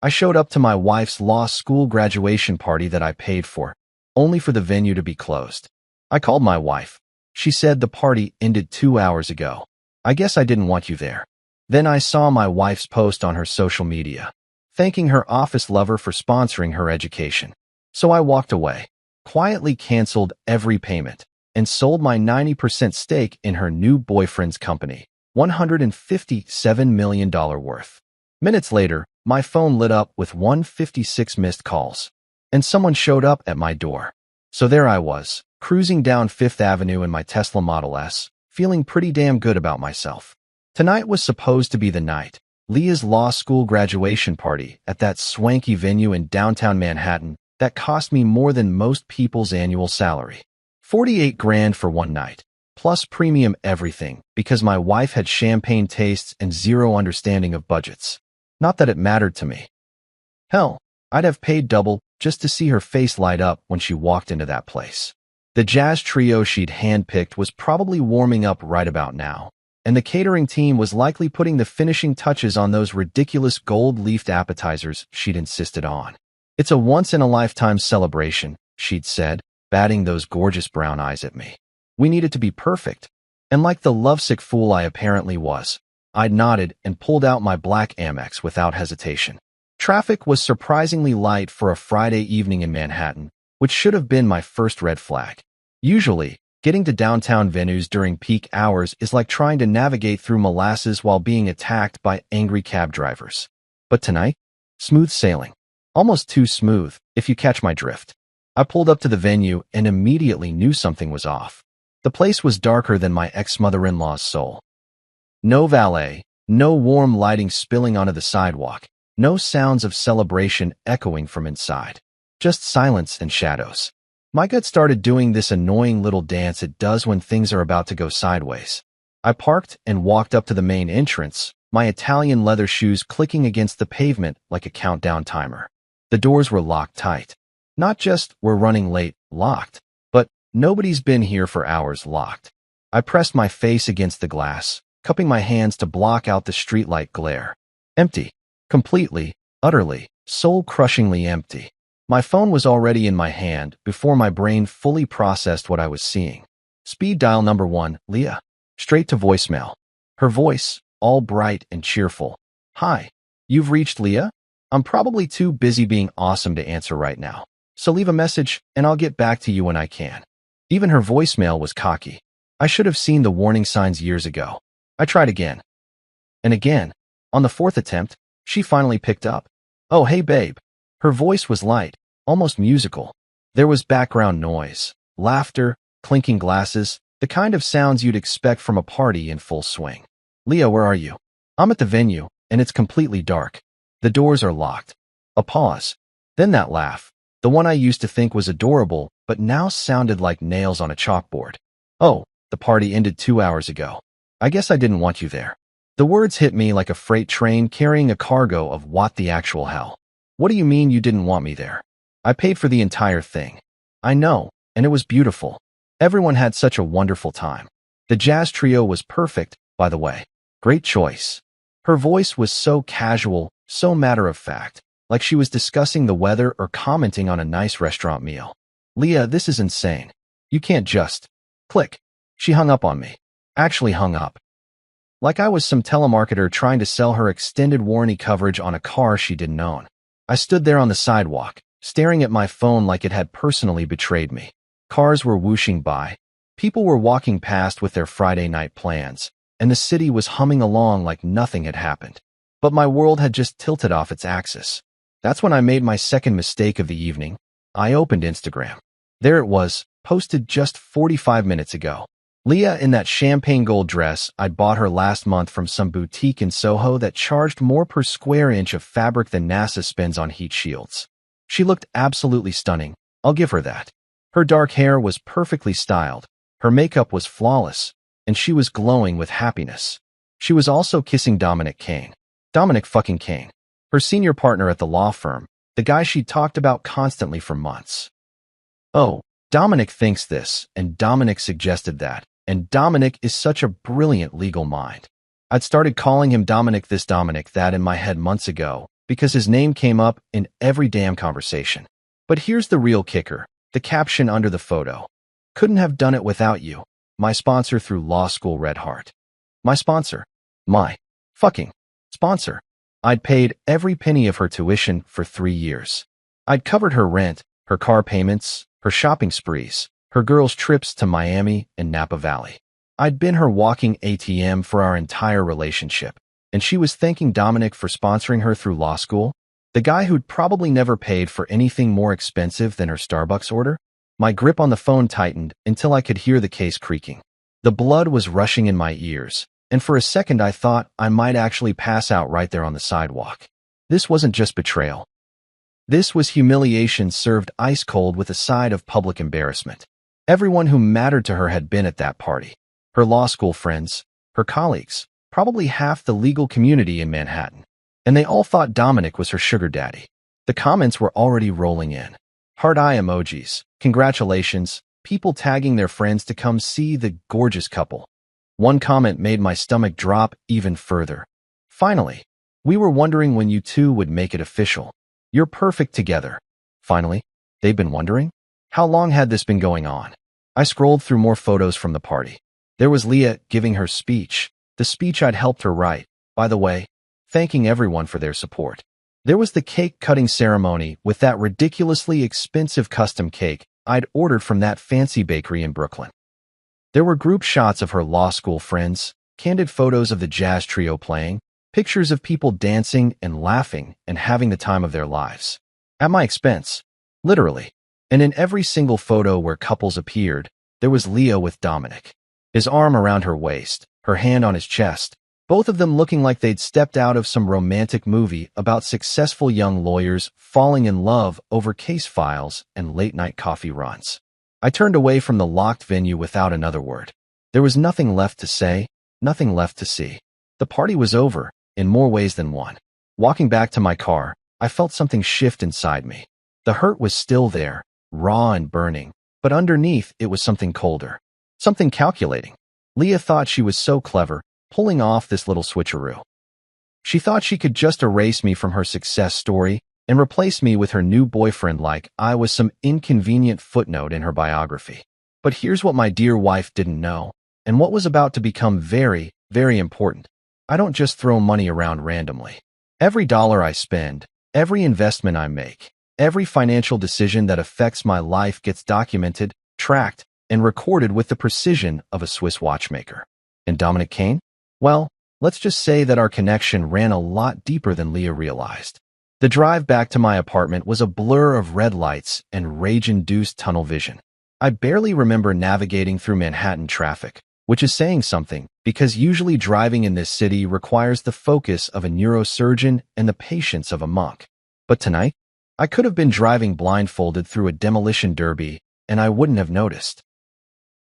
I showed up to my wife's law school graduation party that I paid for, only for the venue to be closed. I called my wife. She said the party ended 2 hours ago. I guess I didn't want you there. Then I saw my wife's post on her social media, thanking her office lover for sponsoring her education. So I walked away, quietly canceled every payment, and sold my 90% stake in her new boyfriend's company, $157 million worth. Minutes later, my phone lit up with 156 missed calls, and someone showed up at my door. So there I was, cruising down Fifth Avenue in my Tesla Model S, feeling pretty damn good about myself. Tonight was supposed to be the night, Leah's law school graduation party at that swanky venue in downtown Manhattan that cost me more than most people's annual salary. 48 grand for one night, plus premium everything, because my wife had champagne tastes and zero understanding of budgets. Not that it mattered to me. Hell, I'd have paid double just to see her face light up when she walked into that place. The jazz trio she'd handpicked was probably warming up right about now, and the catering team was likely putting the finishing touches on those ridiculous gold-leafed appetizers she'd insisted on. It's a once-in-a-lifetime celebration, she'd said, batting those gorgeous brown eyes at me. We needed to be perfect. And like the lovesick fool I apparently was, I nodded and pulled out my black Amex without hesitation. Traffic was surprisingly light for a Friday evening in Manhattan, which should have been my first red flag. Usually, getting to downtown venues during peak hours is like trying to navigate through molasses while being attacked by angry cab drivers. But tonight, smooth sailing. Almost too smooth, if you catch my drift. I pulled up to the venue and immediately knew something was off. The place was darker than my ex-mother-in-law's soul. No valet, no warm lighting spilling onto the sidewalk, no sounds of celebration echoing from inside. Just silence and shadows. My gut started doing this annoying little dance it does when things are about to go sideways. I parked and walked up to the main entrance, my Italian leather shoes clicking against the pavement like a countdown timer. The doors were locked tight. Not just "we're running late" locked, but "nobody's been here for hours" locked. I pressed my face against the glass, cupping my hands to block out the streetlight glare. Empty. Completely, utterly, soul-crushingly empty. My phone was already in my hand before my brain fully processed what I was seeing. Speed dial number 1, Leah. Straight to voicemail. Her voice, all bright and cheerful. "Hi. You've reached Leah? I'm probably too busy being awesome to answer right now. So leave a message and I'll get back to you when I can." Even her voicemail was cocky. I should have seen the warning signs years ago. I tried again. And again. On the 4th attempt, she finally picked up. "Oh, hey babe." Her voice was light, almost musical. There was background noise, laughter, clinking glasses, the kind of sounds you'd expect from a party in full swing. "Leah, where are you?" "I'm at the venue, and it's completely dark. The doors are locked." A pause. Then that laugh. The one I used to think was adorable, but now sounded like nails on a chalkboard. "Oh, the party ended 2 hours ago. I guess I didn't want you there." The words hit me like a freight train carrying a cargo of what the actual hell. "What do you mean you didn't want me there? I paid for the entire thing." "I know, and it was beautiful. Everyone had such a wonderful time. The jazz trio was perfect, by the way. Great choice." Her voice was so casual, so matter-of-fact, like she was discussing the weather or commenting on a nice restaurant meal. "Leah, this is insane. You can't just..." Click. She hung up on me. Actually hung up. Like I was some telemarketer trying to sell her extended warranty coverage on a car she didn't own. I stood there on the sidewalk, staring at my phone like it had personally betrayed me. Cars were whooshing by. People were walking past with their Friday night plans, and the city was humming along like nothing had happened. But my world had just tilted off its axis. That's when I made my second mistake of the evening. I opened Instagram. There it was, posted just 45 minutes ago. Leah in that champagne gold dress I'd bought her last month from some boutique in Soho that charged more per square inch of fabric than NASA spends on heat shields. She looked absolutely stunning, I'll give her that. Her dark hair was perfectly styled, her makeup was flawless, and she was glowing with happiness. She was also kissing Dominic Kane. Dominic fucking Kane. Her senior partner at the law firm, the guy she'd talked about constantly for months. Oh, Dominic thinks this, and Dominic suggested that. And Dominic is such a brilliant legal mind. I'd started calling him Dominic this, Dominic that in my head months ago, because his name came up in every damn conversation. But here's the real kicker, the caption under the photo. Couldn't have done it without you. My sponsor through law school, Red Heart. My sponsor. My fucking sponsor. I'd paid every penny of her tuition for 3 years. I'd covered her rent, her car payments, her shopping sprees, her girls' trips to Miami and Napa Valley. I'd been her walking ATM for our entire relationship, and she was thanking Dominic for sponsoring her through law school, the guy who'd probably never paid for anything more expensive than her Starbucks order. My grip on the phone tightened until I could hear the case creaking. The blood was rushing in my ears, and for a second I thought I might actually pass out right there on the sidewalk. This wasn't just betrayal. This was humiliation served ice cold with a side of public embarrassment. Everyone who mattered to her had been at that party. Her law school friends, her colleagues, probably half the legal community in Manhattan. And they all thought Dominic was her sugar daddy. The comments were already rolling in. Heart eye emojis, congratulations, people tagging their friends to come see the gorgeous couple. One comment made my stomach drop even further. Finally, we were wondering when you two would make it official. You're perfect together. Finally, they've been wondering? How long had this been going on? I scrolled through more photos from the party. There was Leah giving her speech, the speech I'd helped her write, by the way, thanking everyone for their support. There was the cake-cutting ceremony with that ridiculously expensive custom cake I'd ordered from that fancy bakery in Brooklyn. There were group shots of her law school friends, candid photos of the jazz trio playing, pictures of people dancing and laughing and having the time of their lives. At my expense, literally. And in every single photo where couples appeared, there was Leah with Dominic. His arm around her waist, her hand on his chest, both of them looking like they'd stepped out of some romantic movie about successful young lawyers falling in love over case files and late-night coffee runs. I turned away from the locked venue without another word. There was nothing left to say, nothing left to see. The party was over, in more ways than one. Walking back to my car, I felt something shift inside me. The hurt was still there, raw and burning, but underneath it was something colder. Something calculating. Leah thought she was so clever, pulling off this little switcheroo. She thought she could just erase me from her success story and replace me with her new boyfriend like I was some inconvenient footnote in her biography. But here's what my dear wife didn't know, and what was about to become very, very important. I don't just throw money around randomly. Every dollar I spend, every investment I make, every financial decision that affects my life gets documented, tracked, and recorded with the precision of a Swiss watchmaker. And Dominic Kane? Well, let's just say that our connection ran a lot deeper than Leah realized. The drive back to my apartment was a blur of red lights and rage-induced tunnel vision. I barely remember navigating through Manhattan traffic, which is saying something, because usually driving in this city requires the focus of a neurosurgeon and the patience of a monk. But tonight, I could have been driving blindfolded through a demolition derby, and I wouldn't have noticed.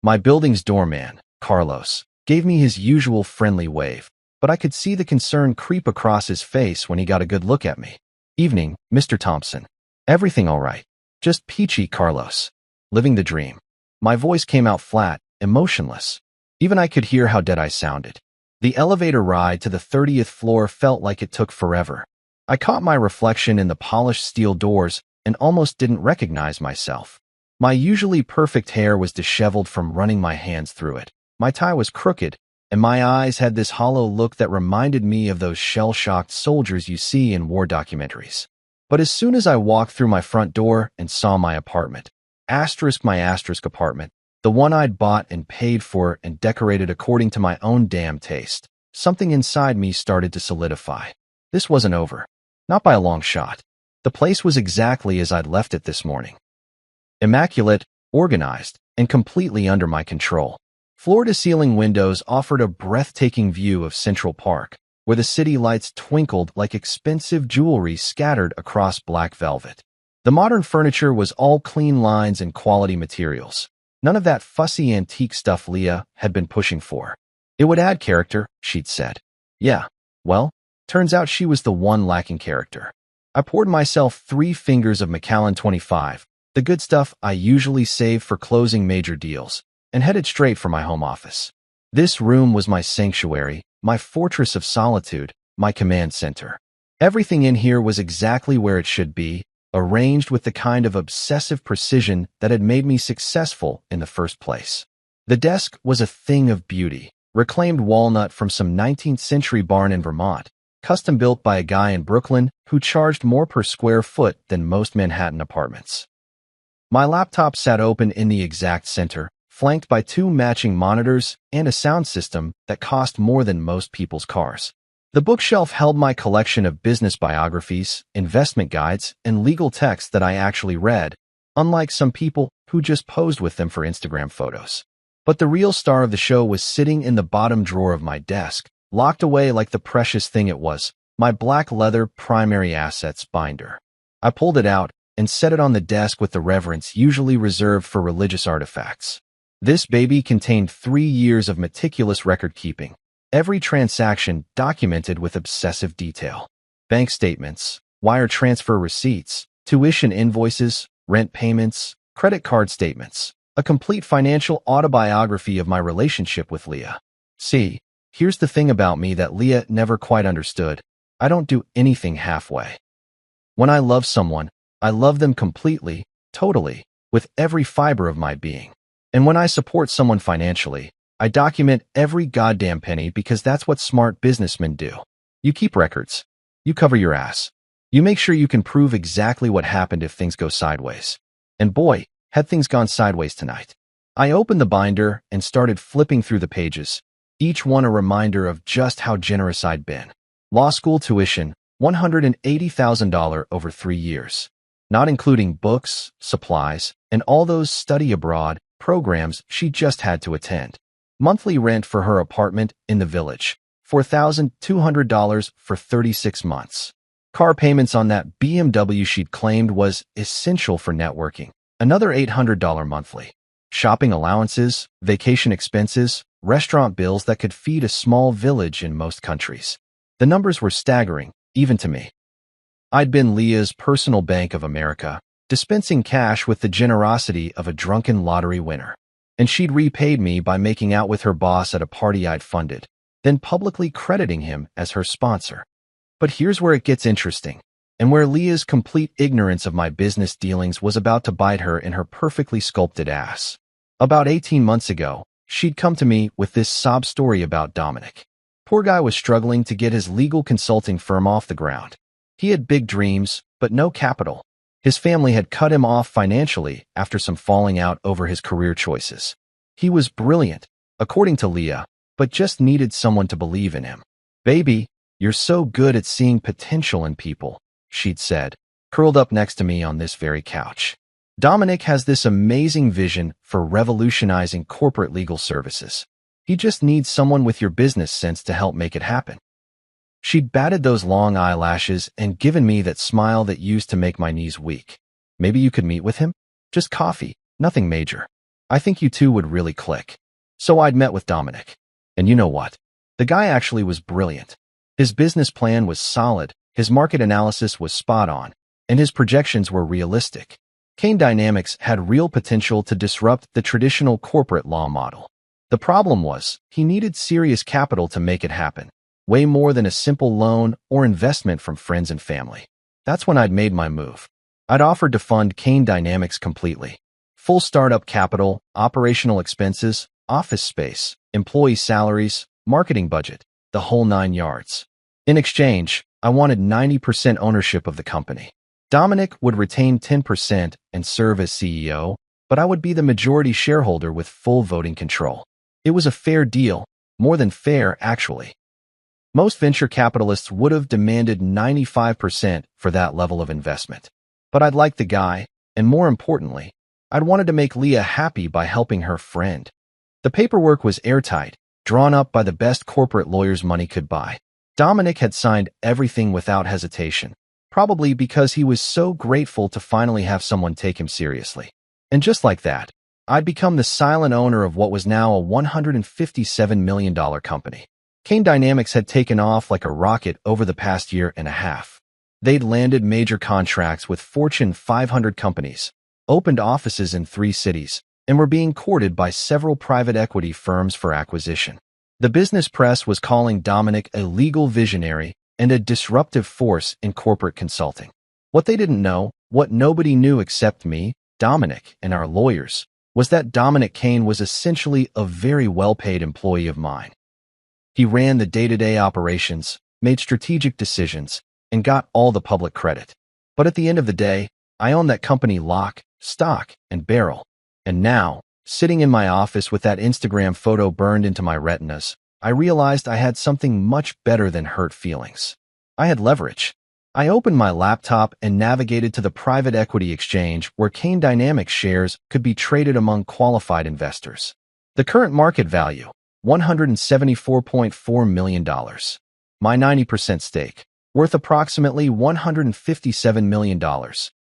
My building's doorman, Carlos, gave me his usual friendly wave, but I could see the concern creep across his face when he got a good look at me. Evening, Mr. Thompson. Everything all right? Just peachy, Carlos. Living the dream. My voice came out flat, emotionless. Even I could hear how dead I sounded. The elevator ride to the 30th floor felt like it took forever. I caught my reflection in the polished steel doors and almost didn't recognize myself. My usually perfect hair was disheveled from running my hands through it. My tie was crooked, and my eyes had this hollow look that reminded me of those shell-shocked soldiers you see in war documentaries. But as soon as I walked through my front door and saw my apartment, my apartment, the one I'd bought and paid for and decorated according to my own damn taste, something inside me started to solidify. This wasn't over. Not by a long shot. The place was exactly as I'd left it this morning. Immaculate, organized, and completely under my control. Floor-to-ceiling windows offered a breathtaking view of Central Park, where the city lights twinkled like expensive jewelry scattered across black velvet. The modern furniture was all clean lines and quality materials. None of that fussy antique stuff Leah had been pushing for. It would add character, she'd said. Yeah, well, turns out she was the one lacking character. I poured myself 3 fingers of Macallan 25, the good stuff I usually save for closing major deals, and headed straight for my home office. This room was my sanctuary, my fortress of solitude, my command center. Everything in here was exactly where it should be, arranged with the kind of obsessive precision that had made me successful in the first place. The desk was a thing of beauty, reclaimed walnut from some 19th century barn in Vermont, custom built by a guy in Brooklyn who charged more per square foot than most Manhattan apartments. My laptop sat open in the exact center, flanked by two matching monitors and a sound system that cost more than most people's cars. The bookshelf held my collection of business biographies, investment guides, and legal texts that I actually read, unlike some people who just posed with them for Instagram photos. But the real star of the show was sitting in the bottom drawer of my desk, locked away like the precious thing it was, my black leather primary assets binder. I pulled it out and set it on the desk with the reverence usually reserved for religious artifacts. This baby contained 3 years of meticulous record-keeping, every transaction documented with obsessive detail. Bank statements, wire transfer receipts, tuition invoices, rent payments, credit card statements, a complete financial autobiography of my relationship with Leah. See, here's the thing about me that Leah never quite understood. I don't do anything halfway. When I love someone, I love them completely, totally, with every fiber of my being. And when I support someone financially, I document every goddamn penny because that's what smart businessmen do. You keep records. You cover your ass. You make sure you can prove exactly what happened if things go sideways. And boy, had things gone sideways tonight. I opened the binder and started flipping through the pages, each one a reminder of just how generous I'd been. Law school tuition, $180,000 over 3 years, not including books, supplies, and all those study abroad programs she just had to attend. Monthly rent for her apartment in the village, $4,200 for 36 months. Car payments on that BMW she'd claimed was essential for networking, another $800 monthly. Shopping allowances, vacation expenses, restaurant bills that could feed a small village in most countries. The numbers were staggering, even to me. I'd been Leah's personal Bank of America, dispensing cash with the generosity of a drunken lottery winner. And she'd repaid me by making out with her boss at a party I'd funded, then publicly crediting him as her sponsor. But here's where it gets interesting, and where Leah's complete ignorance of my business dealings was about to bite her in her perfectly sculpted ass. About 18 months ago, she'd come to me with this sob story about Dominic. Poor guy was struggling to get his legal consulting firm off the ground. He had big dreams, but no capital. His family had cut him off financially after some falling out over his career choices. He was brilliant, according to Leah, but just needed someone to believe in him. "Baby, you're so good at seeing potential in people," she'd said, curled up next to me on this very couch. "Dominic has this amazing vision for revolutionizing corporate legal services. He just needs someone with your business sense to help make it happen." She'd batted those long eyelashes and given me that smile that used to make my knees weak. "Maybe you could meet with him? Just coffee, nothing major. I think you two would really click." So I'd met with Dominic. And you know what? The guy actually was brilliant. His business plan was solid, his market analysis was spot on, and his projections were realistic. Kane Dynamics had real potential to disrupt the traditional corporate law model. The problem was, he needed serious capital to make it happen, way more than a simple loan or investment from friends and family. That's when I'd made my move. I'd offered to fund Kane Dynamics completely. Full startup capital, operational expenses, office space, employee salaries, marketing budget, the whole 9 yards. In exchange, I wanted 90% ownership of the company. Dominic would retain 10% and serve as CEO, but I would be the majority shareholder with full voting control. It was a fair deal, more than fair, actually. Most venture capitalists would have demanded 95% for that level of investment. But I'd liked the guy, and more importantly, I'd wanted to make Leah happy by helping her friend. The paperwork was airtight, drawn up by the best corporate lawyers money could buy. Dominic had signed everything without hesitation, probably because he was so grateful to finally have someone take him seriously. And just like that, I'd become the silent owner of what was now a $157 million company. Kane Dynamics had taken off like a rocket over the past year and a half. They'd landed major contracts with Fortune 500 companies, opened offices in 3 cities, and were being courted by several private equity firms for acquisition. The business press was calling Dominic a legal visionary and a disruptive force in corporate consulting. What they didn't know, what nobody knew except me, Dominic, and our lawyers, was that Dominic Kane was essentially a very well-paid employee of mine. He ran the day-to-day operations, made strategic decisions, and got all the public credit. But at the end of the day, I owned that company lock, stock, and barrel. And now, sitting in my office with that Instagram photo burned into my retinas, I realized I had something much better than hurt feelings. I had leverage. I opened my laptop and navigated to the private equity exchange where Kane Dynamics shares could be traded among qualified investors. The current market value, $174.4 million. My 90% stake, worth approximately $157 million.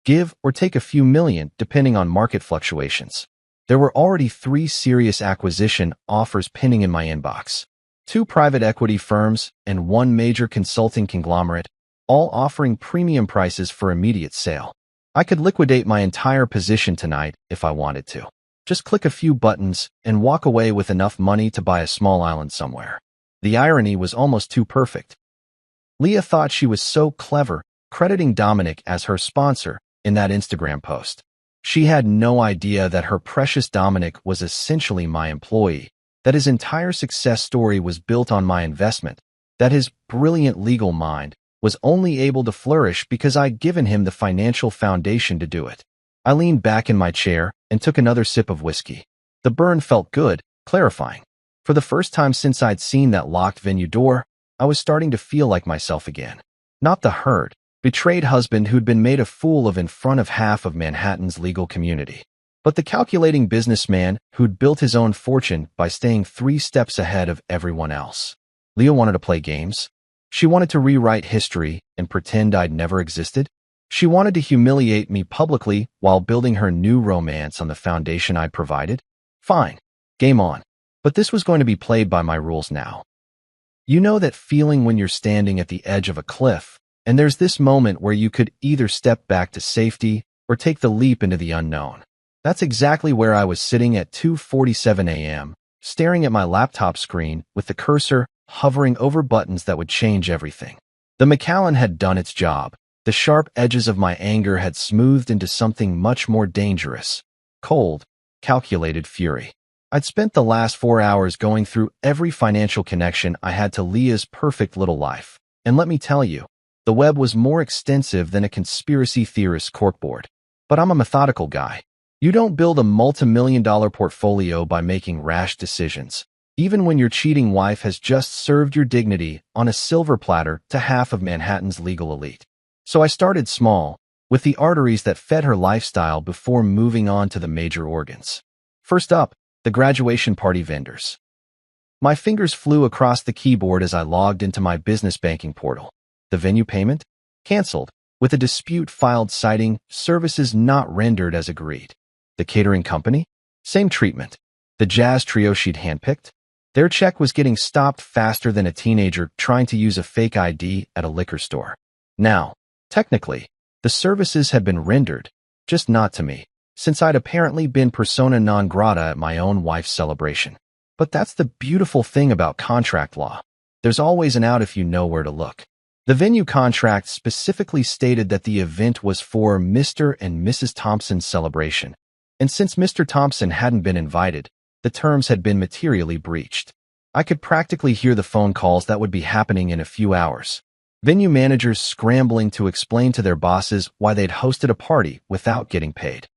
Give or take a few million depending on market fluctuations. There were already 3 serious acquisition offers pending in my inbox. 2 private equity firms and 1 major consulting conglomerate, all offering premium prices for immediate sale. I could liquidate my entire position tonight if I wanted to. Just click a few buttons and walk away with enough money to buy a small island somewhere. The irony was almost too perfect. Leah thought she was so clever, crediting Dominic as her sponsor in that Instagram post. She had no idea that her precious Dominic was essentially my employee, that his entire success story was built on my investment, that his brilliant legal mind was only able to flourish because I'd given him the financial foundation to do it. I leaned back in my chair and took another sip of whiskey. The burn felt good, clarifying. For the first time since I'd seen that locked venue door, I was starting to feel like myself again. Not the hurt, betrayed husband who'd been made a fool of in front of half of Manhattan's legal community, but the calculating businessman who'd built his own fortune by staying 3 steps ahead of everyone else. Leah wanted to play games. She wanted to rewrite history and pretend I'd never existed. She wanted to humiliate me publicly while building her new romance on the foundation I'd provided. Fine. Game on. But this was going to be played by my rules now. You know that feeling when you're standing at the edge of a cliff, and there's this moment where you could either step back to safety or take the leap into the unknown. That's exactly where I was sitting at 2:47 a.m., staring at my laptop screen with the cursor hovering over buttons that would change everything. The Macallan had done its job. The sharp edges of my anger had smoothed into something much more dangerous. Cold, calculated fury. I'd spent the last 4 hours going through every financial connection I had to Leah's perfect little life. And let me tell you, the web was more extensive than a conspiracy theorist's corkboard. But I'm a methodical guy. You don't build a multi-million-dollar portfolio by making rash decisions, even when your cheating wife has just served your dignity on a silver platter to half of Manhattan's legal elite. So I started small, with the arteries that fed her lifestyle before moving on to the major organs. First up, the graduation party vendors. My fingers flew across the keyboard as I logged into my business banking portal. The venue payment? Canceled, with a dispute filed citing services not rendered as agreed. The catering company? Same treatment. The jazz trio she'd handpicked? Their check was getting stopped faster than a teenager trying to use a fake ID at a liquor store. Now, technically, the services had been rendered, just not to me, since I'd apparently been persona non grata at my own wife's celebration. But that's the beautiful thing about contract law. There's always an out if you know where to look. The venue contract specifically stated that the event was for Mr. and Mrs. Thompson's celebration, and since Mr. Thompson hadn't been invited, the terms had been materially breached. I could practically hear the phone calls that would be happening in a few hours. Venue managers scrambling to explain to their bosses why they'd hosted a party without getting paid.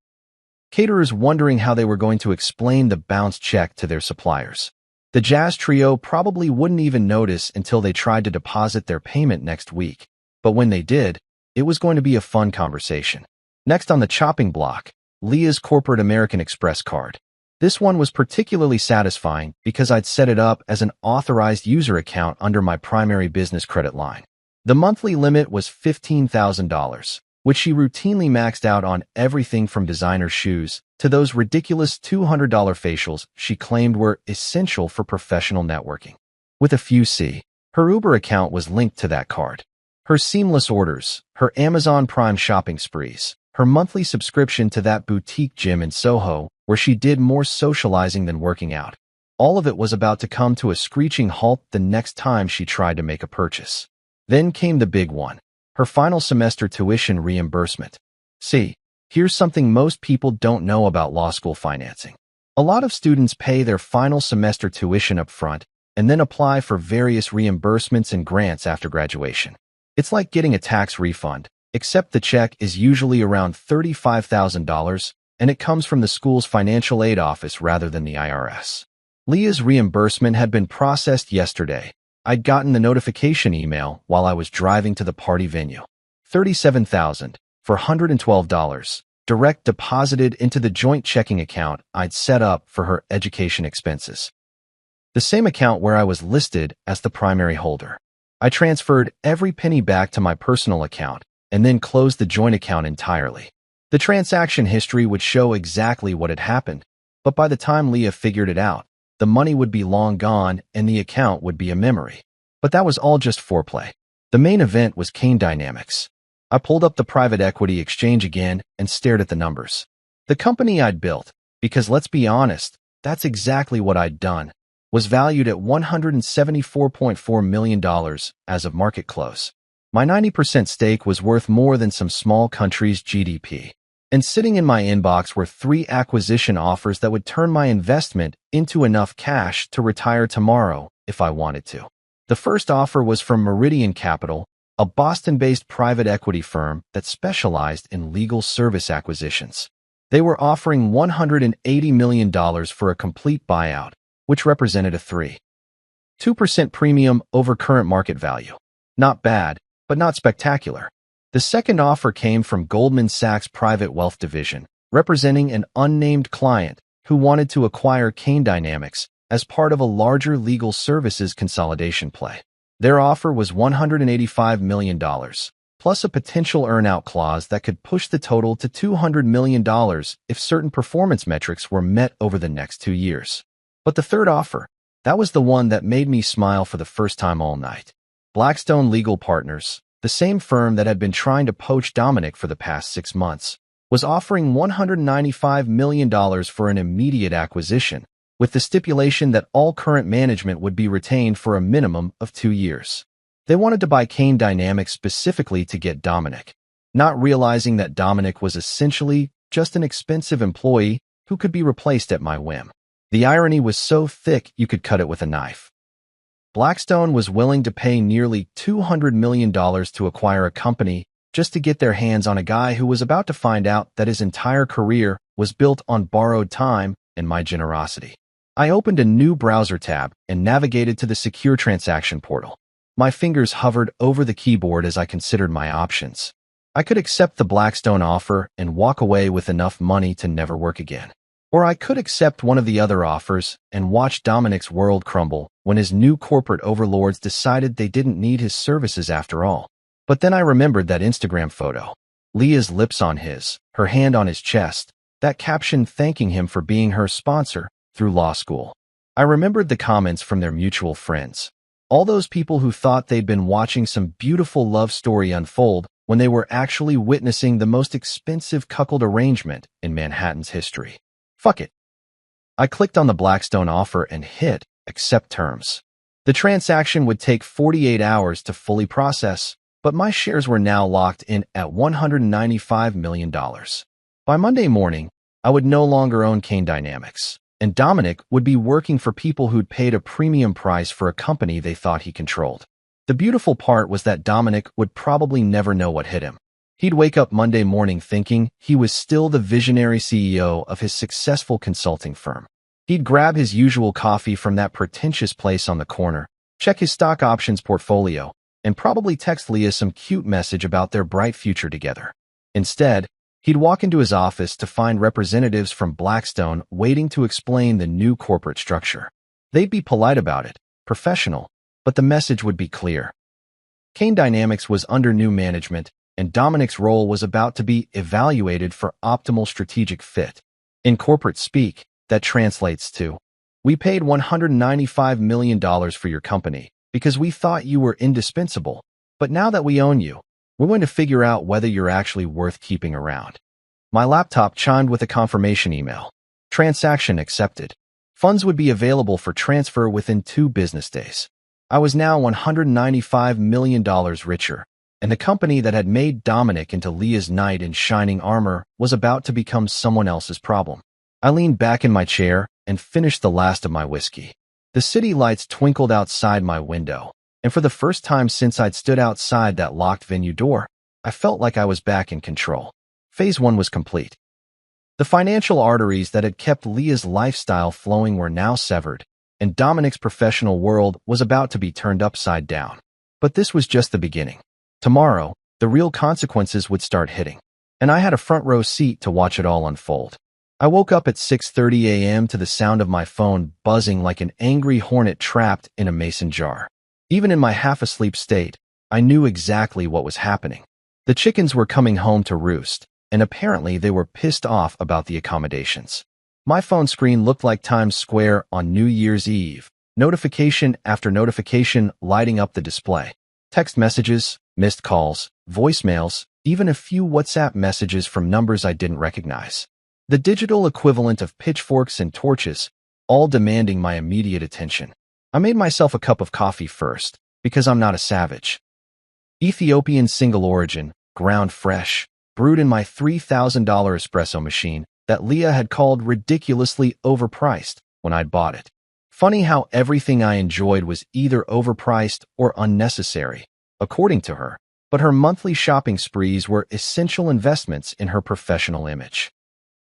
Caterers wondering how they were going to explain the bounced check to their suppliers. The jazz trio probably wouldn't even notice until they tried to deposit their payment next week. But when they did, it was going to be a fun conversation. Next on the chopping block, Leah's corporate American Express card. This one was particularly satisfying because I'd set it up as an authorized user account under my primary business credit line. The monthly limit was $15,000, which she routinely maxed out on everything from designer shoes to those ridiculous $200 facials she claimed were essential for professional networking. With a few C, her Uber account was linked to that card. Her seamless orders, her Amazon Prime shopping sprees, her monthly subscription to that boutique gym in Soho where she did more socializing than working out. All of it was about to come to a screeching halt the next time she tried to make a purchase. Then came the big one, her final semester tuition reimbursement. See, here's something most people don't know about law school financing. A lot of students pay their final semester tuition up front and then apply for various reimbursements and grants after graduation. It's like getting a tax refund, except the check is usually around $35,000, and it comes from the school's financial aid office rather than the IRS. Leah's reimbursement had been processed yesterday. I'd gotten the notification email while I was driving to the party venue. $37,000 for $112, direct deposited into the joint checking account I'd set up for her education expenses. The same account where I was listed as the primary holder. I transferred every penny back to my personal account and then closed the joint account entirely. The transaction history would show exactly what had happened, but by the time Leah figured it out, the money would be long gone and the account would be a memory. But that was all just foreplay. The main event was Kane Dynamics. I pulled up the private equity exchange again and stared at the numbers. The company I'd built, because let's be honest, that's exactly what I'd done, was valued at $174.4 million as of market close. My 90% stake was worth more than some small country's GDP. And sitting in my inbox were 3 acquisition offers that would turn my investment into enough cash to retire tomorrow if I wanted to. The first offer was from Meridian Capital, a Boston-based private equity firm that specialized in legal service acquisitions. They were offering $180 million for a complete buyout, which represented a 3.2% premium over current market value. Not bad, but not spectacular. The second offer came from Goldman Sachs' private wealth division, representing an unnamed client who wanted to acquire Kane Dynamics as part of a larger legal services consolidation play. Their offer was $185 million, plus a potential earn-out clause that could push the total to $200 million if certain performance metrics were met over the next 2 years. But the third offer, that was the one that made me smile for the first time all night. Blackstone Legal Partners, the same firm that had been trying to poach Dominic for the past 6 months, was offering $195 million for an immediate acquisition, with the stipulation that all current management would be retained for a minimum of 2 years. They wanted to buy Kane Dynamics specifically to get Dominic, not realizing that Dominic was essentially just an expensive employee who could be replaced at my whim. The irony was so thick you could cut it with a knife. Blackstone was willing to pay nearly $200 million to acquire a company just to get their hands on a guy who was about to find out that his entire career was built on borrowed time and my generosity. I opened a new browser tab and navigated to the secure transaction portal. My fingers hovered over the keyboard as I considered my options. I could accept the Blackstone offer and walk away with enough money to never work again. Or I could accept one of the other offers and watch Dominic's world crumble when his new corporate overlords decided they didn't need his services after all. But then I remembered that Instagram photo. Leah's lips on his, her hand on his chest, that caption thanking him for being her sponsor through law school. I remembered the comments from their mutual friends. All those people who thought they'd been watching some beautiful love story unfold when they were actually witnessing the most expensive cuckold arrangement in Manhattan's history. Fuck it. I clicked on the Blackstone offer and hit accept terms. The transaction would take 48 hours to fully process, but my shares were now locked in at $195 million. By Monday morning, I would no longer own Kane Dynamics, and Dominic would be working for people who'd paid a premium price for a company they thought he controlled. The beautiful part was that Dominic would probably never know what hit him. He'd wake up Monday morning thinking he was still the visionary CEO of his successful consulting firm. He'd grab his usual coffee from that pretentious place on the corner, check his stock options portfolio, and probably text Leah some cute message about their bright future together. Instead, he'd walk into his office to find representatives from Blackstone waiting to explain the new corporate structure. They'd be polite about it, professional, but the message would be clear. Kane Dynamics was under new management, and Dominic's role was about to be evaluated for optimal strategic fit. In corporate speak, that translates to, "We paid $195 million for your company because we thought you were indispensable, but now that we own you, we're going to figure out whether you're actually worth keeping around." My laptop chimed with a confirmation email. Transaction accepted. Funds would be available for transfer within 2 business days. I was now $195 million richer, and the company that had made Dominic into Leah's knight in shining armor was about to become someone else's problem. I leaned back in my chair and finished the last of my whiskey. The city lights twinkled outside my window, and for the first time since I'd stood outside that locked venue door, I felt like I was back in control. Phase 1 was complete. The financial arteries that had kept Leah's lifestyle flowing were now severed, and Dominic's professional world was about to be turned upside down. But this was just the beginning. Tomorrow, the real consequences would start hitting, and I had a front row seat to watch it all unfold. I woke up at 6:30 a.m. to the sound of my phone buzzing like an angry hornet trapped in a mason jar. Even in my half-asleep state, I knew exactly what was happening. The chickens were coming home to roost, and apparently they were pissed off about the accommodations. My phone screen looked like Times Square on New Year's Eve, notification after notification lighting up the display. Text messages, missed calls, voicemails, even a few WhatsApp messages from numbers I didn't recognize. The digital equivalent of pitchforks and torches, all demanding my immediate attention. I made myself a cup of coffee first, because I'm not a savage. Ethiopian single origin, ground fresh, brewed in my $3,000 espresso machine that Leah had called ridiculously overpriced when I'd bought it. Funny how everything I enjoyed was either overpriced or unnecessary, according to her, but her monthly shopping sprees were essential investments in her professional image.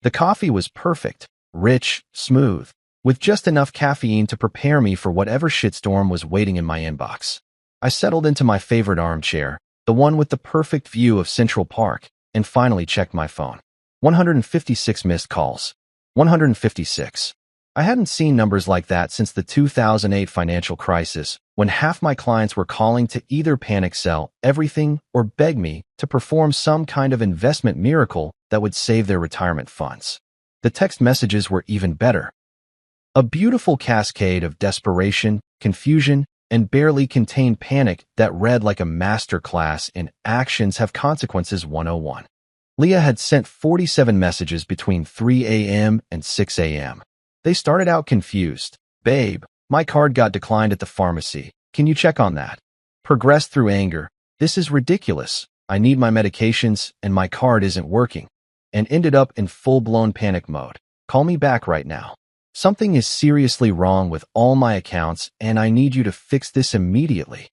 The coffee was perfect, rich, smooth, with just enough caffeine to prepare me for whatever shitstorm was waiting in my inbox. I settled into my favorite armchair, the one with the perfect view of Central Park, and finally checked my phone. 156 missed calls. 156. I hadn't seen numbers like that since the 2008 financial crisis, when half my clients were calling to either panic sell everything or beg me to perform some kind of investment miracle that would save their retirement funds. The text messages were even better. A beautiful cascade of desperation, confusion, and barely contained panic that read like a master class in Actions Have Consequences 101. Leah had sent 47 messages between 3 a.m. and 6 a.m. They started out confused. Babe, my card got declined at the pharmacy. Can you check on that? Progressed through anger. This is ridiculous. I need my medications and my card isn't working. And ended up in full-blown panic mode. Call me back right now. Something is seriously wrong with all my accounts and I need you to fix this immediately.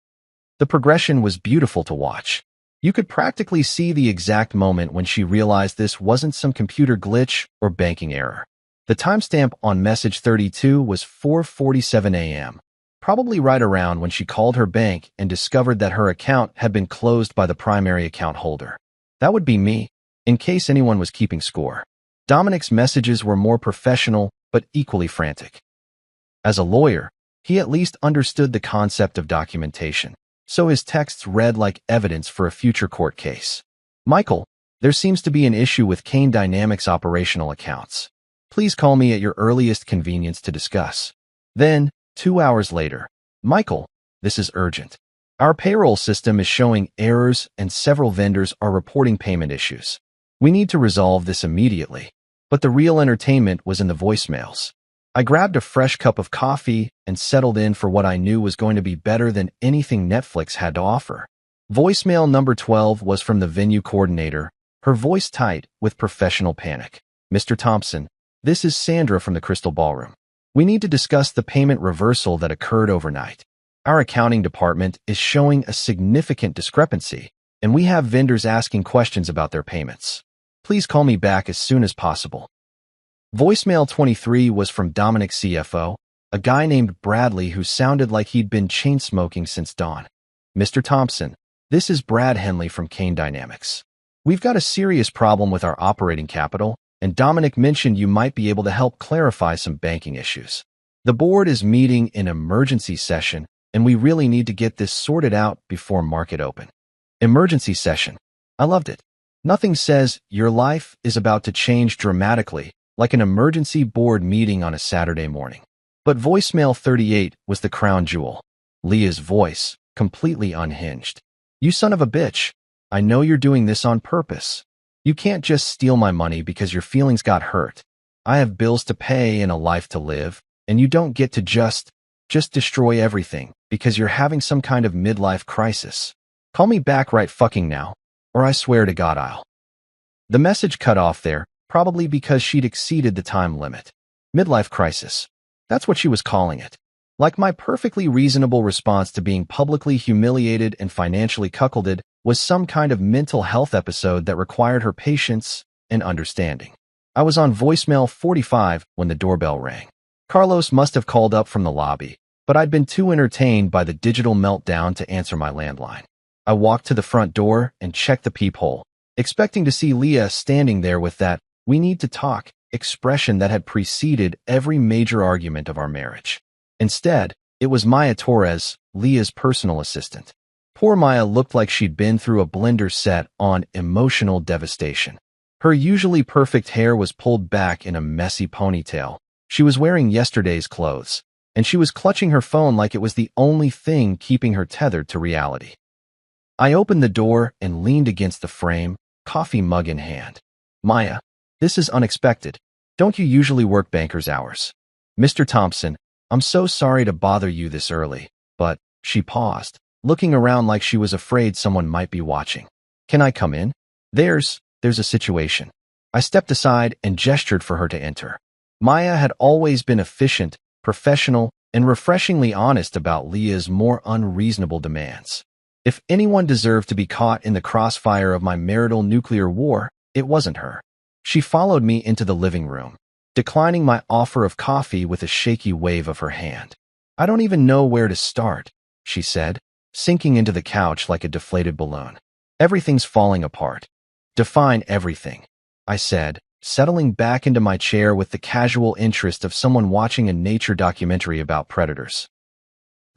The progression was beautiful to watch. You could practically see the exact moment when she realized this wasn't some computer glitch or banking error. The timestamp on message 32 was 4:47 a.m., probably right around when she called her bank and discovered that her account had been closed by the primary account holder. That would be me, in case anyone was keeping score. Dominic's messages were more professional, but equally frantic. As a lawyer, he at least understood the concept of documentation, so his texts read like evidence for a future court case. Michael, there seems to be an issue with Kane Dynamics operational accounts. Please call me at your earliest convenience to discuss. Then, 2 hours later, Michael, this is urgent. Our payroll system is showing errors and several vendors are reporting payment issues. We need to resolve this immediately. But the real entertainment was in the voicemails. I grabbed a fresh cup of coffee and settled in for what I knew was going to be better than anything Netflix had to offer. Voicemail number 12 was from the venue coordinator, her voice tight with professional panic. Mr. Thompson, this is Sandra from the Crystal Ballroom. We need to discuss the payment reversal that occurred overnight. Our accounting department is showing a significant discrepancy, and we have vendors asking questions about their payments. Please call me back as soon as possible. Voicemail 23 was from Dominic's CFO, a guy named Bradley who sounded like he'd been chain-smoking since dawn. Mr. Thompson, this is Brad Henley from Kane Dynamics. We've got a serious problem with our operating capital, and Dominic mentioned you might be able to help clarify some banking issues. The board is meeting in emergency session, and we really need to get this sorted out before market open. Emergency session. I loved it. Nothing says your life is about to change dramatically like an emergency board meeting on a Saturday morning. But voicemail 38 was the crown jewel. Leah's voice, completely unhinged. You son of a bitch. I know you're doing this on purpose. You can't just steal my money because your feelings got hurt. I have bills to pay and a life to live, and you don't get to just destroy everything because you're having some kind of midlife crisis. Call me back right fucking now, or I swear to God I'll. The message cut off there, probably because she'd exceeded the time limit. Midlife crisis. That's what she was calling it. Like my perfectly reasonable response to being publicly humiliated and financially cuckolded was some kind of mental health episode that required her patience and understanding. I was on voicemail 45 when the doorbell rang. Carlos must have called up from the lobby, but I'd been too entertained by the digital meltdown to answer my landline. I walked to the front door and checked the peephole, expecting to see Leah standing there with that "we need to talk" expression that had preceded every major argument of our marriage. Instead, it was Maya Torres, Leah's personal assistant. Poor Maya looked like she'd been through a blender set on emotional devastation. Her usually perfect hair was pulled back in a messy ponytail. She was wearing yesterday's clothes, and she was clutching her phone like it was the only thing keeping her tethered to reality. I opened the door and leaned against the frame, coffee mug in hand. "Maya, this is unexpected. Don't you usually work banker's hours?" "Mr. Thompson, I'm so sorry to bother you this early, but..." She paused, looking around like she was afraid someone might be watching. "Can I come in? There's a situation." I stepped aside and gestured for her to enter. Maya had always been efficient, professional, and refreshingly honest about Leah's more unreasonable demands. If anyone deserved to be caught in the crossfire of my marital nuclear war, it wasn't her. She followed me into the living room, declining my offer of coffee with a shaky wave of her hand. "I don't even know where to start," she said, sinking into the couch like a deflated balloon. "Everything's falling apart." "Define everything," I said, settling back into my chair with the casual interest of someone watching a nature documentary about predators.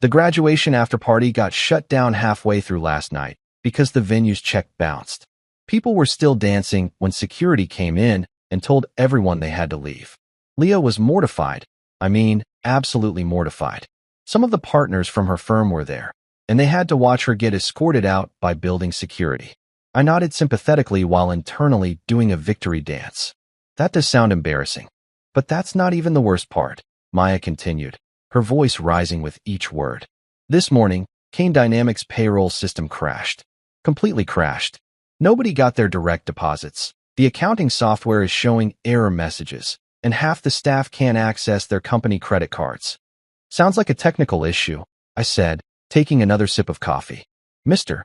The graduation after-party got shut down halfway through last night because the venue's check bounced. People were still dancing when security came in and told everyone they had to leave. Leah was mortified. I mean, absolutely mortified. Some of the partners from her firm were there, and they had to watch her get escorted out by building security. I nodded sympathetically while internally doing a victory dance. "That does sound embarrassing. But that's not even the worst part," Maya continued, her voice rising with each word. "This morning, Kane Dynamics' payroll system crashed. Completely crashed. Nobody got their direct deposits. The accounting software is showing error messages, and half the staff can't access their company credit cards." "Sounds like a technical issue," I said, taking another sip of coffee. "Mr.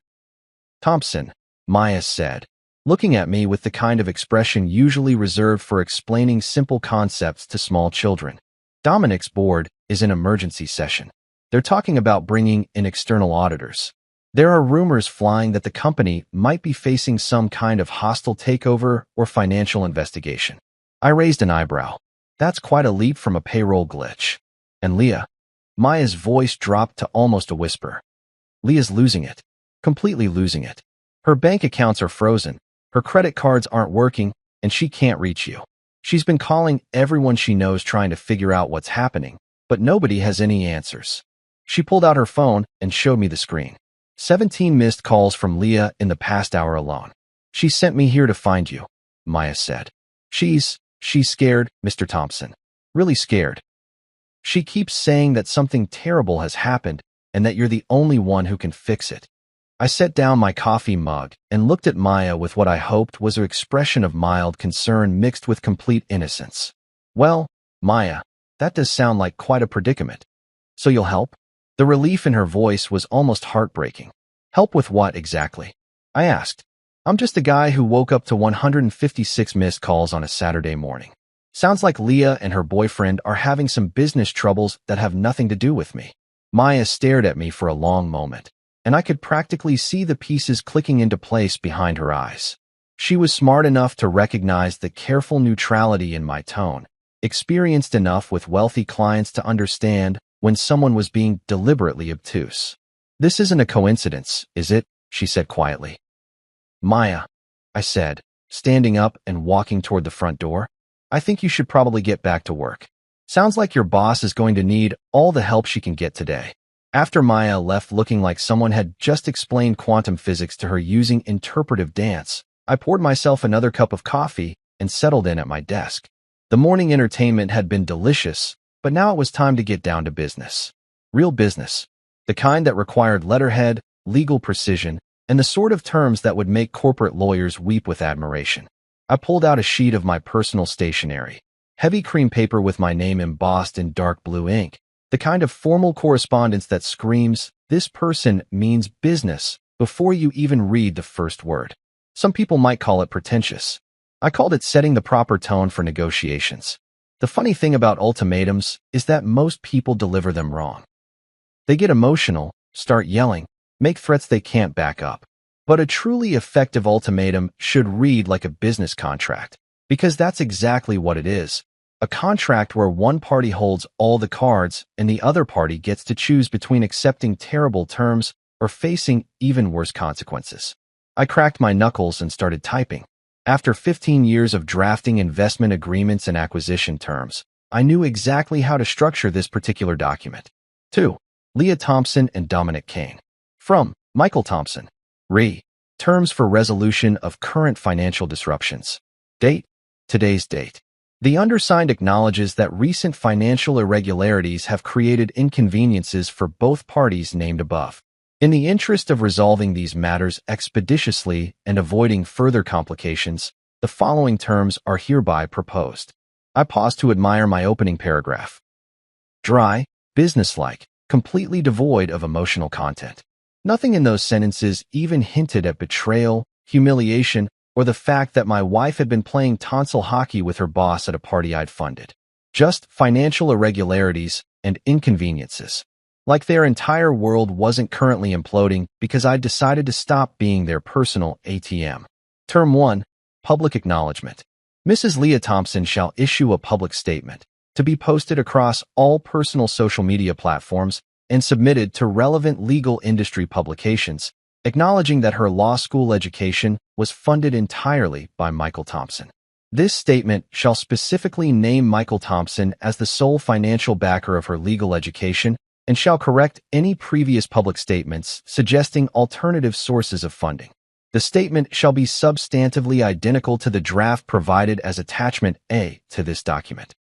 Thompson," Maya said, looking at me with the kind of expression usually reserved for explaining simple concepts to small children. "Dominic's board is in emergency session. They're talking about bringing in external auditors. There are rumors flying that the company might be facing some kind of hostile takeover or financial investigation." I raised an eyebrow. "That's quite a leap from a payroll glitch." "And Leah?" Maya's voice dropped to almost a whisper. "Leah's losing it. Completely losing it. Her bank accounts are frozen, her credit cards aren't working, and she can't reach you. She's been calling everyone she knows trying to figure out what's happening, but nobody has any answers." She pulled out her phone and showed me the screen. 17 missed calls from Leah in the past hour alone. "She sent me here to find you," Maya said. She's scared, Mr. Thompson. Really scared. She keeps saying that something terrible has happened and that you're the only one who can fix it." I set down my coffee mug and looked at Maya with what I hoped was an expression of mild concern mixed with complete innocence. "Well, Maya, that does sound like quite a predicament. So you'll help?" The relief in her voice was almost heartbreaking. "Help with what exactly?" I asked. "I'm just a guy who woke up to 156 missed calls on a Saturday morning. Sounds like Leah and her boyfriend are having some business troubles that have nothing to do with me." Maya stared at me for a long moment, and I could practically see the pieces clicking into place behind her eyes. She was smart enough to recognize the careful neutrality in my tone, experienced enough with wealthy clients to understand when someone was being deliberately obtuse. "This isn't a coincidence, is it?" she said quietly. "Maya," I said, standing up and walking toward the front door, "I think you should probably get back to work. Sounds like your boss is going to need all the help she can get today." After Maya left looking like someone had just explained quantum physics to her using interpretive dance, I poured myself another cup of coffee and settled in at my desk. The morning entertainment had been delicious, but now it was time to get down to business. Real business. the kind that required letterhead, legal precision, and the sort of terms that would make corporate lawyers weep with admiration. I pulled out a sheet of my personal stationery, heavy cream paper with my name embossed in dark blue ink, the kind of formal correspondence that screams, "This person means business," before you even read the first word. Some people might call it pretentious. I called it setting the proper tone for negotiations. The funny thing about ultimatums is that most people deliver them wrong. They get emotional, start yelling, make threats they can't back up. But a truly effective ultimatum should read like a business contract, because that's exactly what it is. A contract where one party holds all the cards and the other party gets to choose between accepting terrible terms or facing even worse consequences. I cracked my knuckles and started typing. After 15 years of drafting investment agreements and acquisition terms, I knew exactly how to structure this particular document. 2. Leah Thompson and Dominic Kane. From Michael Thompson. Re. Terms for resolution of current financial disruptions. Date. Today's date. The undersigned acknowledges that recent financial irregularities have created inconveniences for both parties named above. In the interest of resolving these matters expeditiously and avoiding further complications, the following terms are hereby proposed. I pause to admire my opening paragraph. Dry, businesslike, completely devoid of emotional content. Nothing in those sentences even hinted at betrayal, humiliation, or the fact that my wife had been playing tonsil hockey with her boss at a party I'd funded. Just financial irregularities and inconveniences. Like their entire world wasn't currently imploding because I'd decided to stop being their personal ATM. Term 1. Public acknowledgement. Mrs. Leah Thompson shall issue a public statement to be posted across all personal social media platforms and submitted to relevant legal industry publications, acknowledging that her law school education was funded entirely by Michael Thompson. This statement shall specifically name Michael Thompson as the sole financial backer of her legal education and shall correct any previous public statements suggesting alternative sources of funding. The statement shall be substantively identical to the draft provided as Attachment A to this document.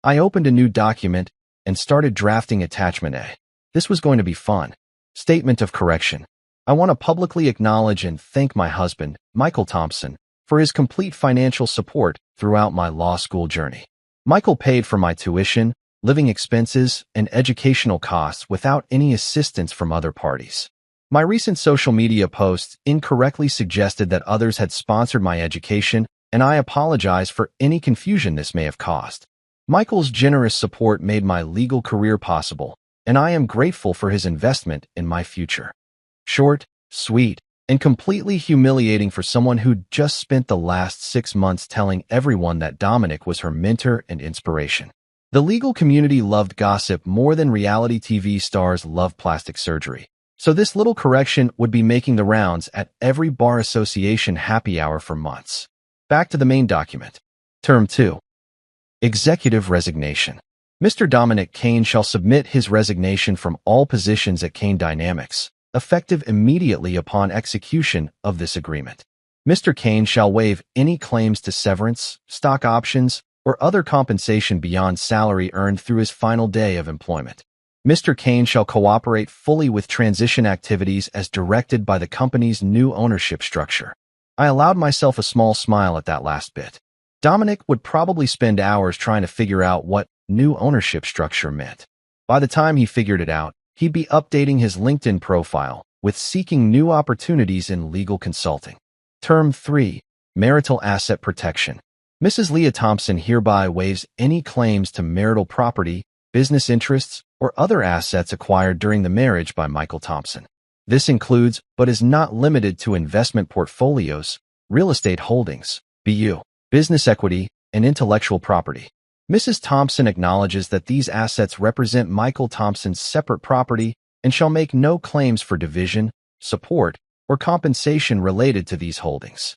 I opened a new document and started drafting Attachment A. This was going to be fun. Statement of correction. I want to publicly acknowledge and thank my husband, Michael Thompson, for his complete financial support throughout my law school journey. Michael paid for my tuition, living expenses, and educational costs without any assistance from other parties. My recent social media posts incorrectly suggested that others had sponsored my education, and I apologize for any confusion this may have caused. Michael's generous support made my legal career possible, and I am grateful for his investment in my future. Short, sweet, and completely humiliating for someone who'd just spent the last 6 months telling everyone that Dominic was her mentor and inspiration. The legal community loved gossip more than reality TV stars love plastic surgery, so this little correction would be making the rounds at every bar association happy hour for months. Back to the main document. Term 2. Executive resignation. Mr. Dominic Kane shall submit his resignation from all positions at Kane Dynamics, effective immediately upon execution of this agreement. Mr. Kane shall waive any claims to severance, stock options, or other compensation beyond salary earned through his final day of employment. Mr. Kane shall cooperate fully with transition activities as directed by the company's new ownership structure. I allowed myself a small smile at that last bit. Dominic would probably spend hours trying to figure out what new ownership structure meant. By the time he figured it out, he'd be updating his LinkedIn profile with seeking new opportunities in legal consulting. Term 3. Marital asset protection. Mrs. Leah Thompson hereby waives any claims to marital property, business interests, or other assets acquired during the marriage by Michael Thompson. This includes, but is not limited to, investment portfolios, real estate holdings, BU, business equity, and intellectual property. Mrs. Thompson acknowledges that these assets represent Michael Thompson's separate property and shall make no claims for division, support, or compensation related to these holdings.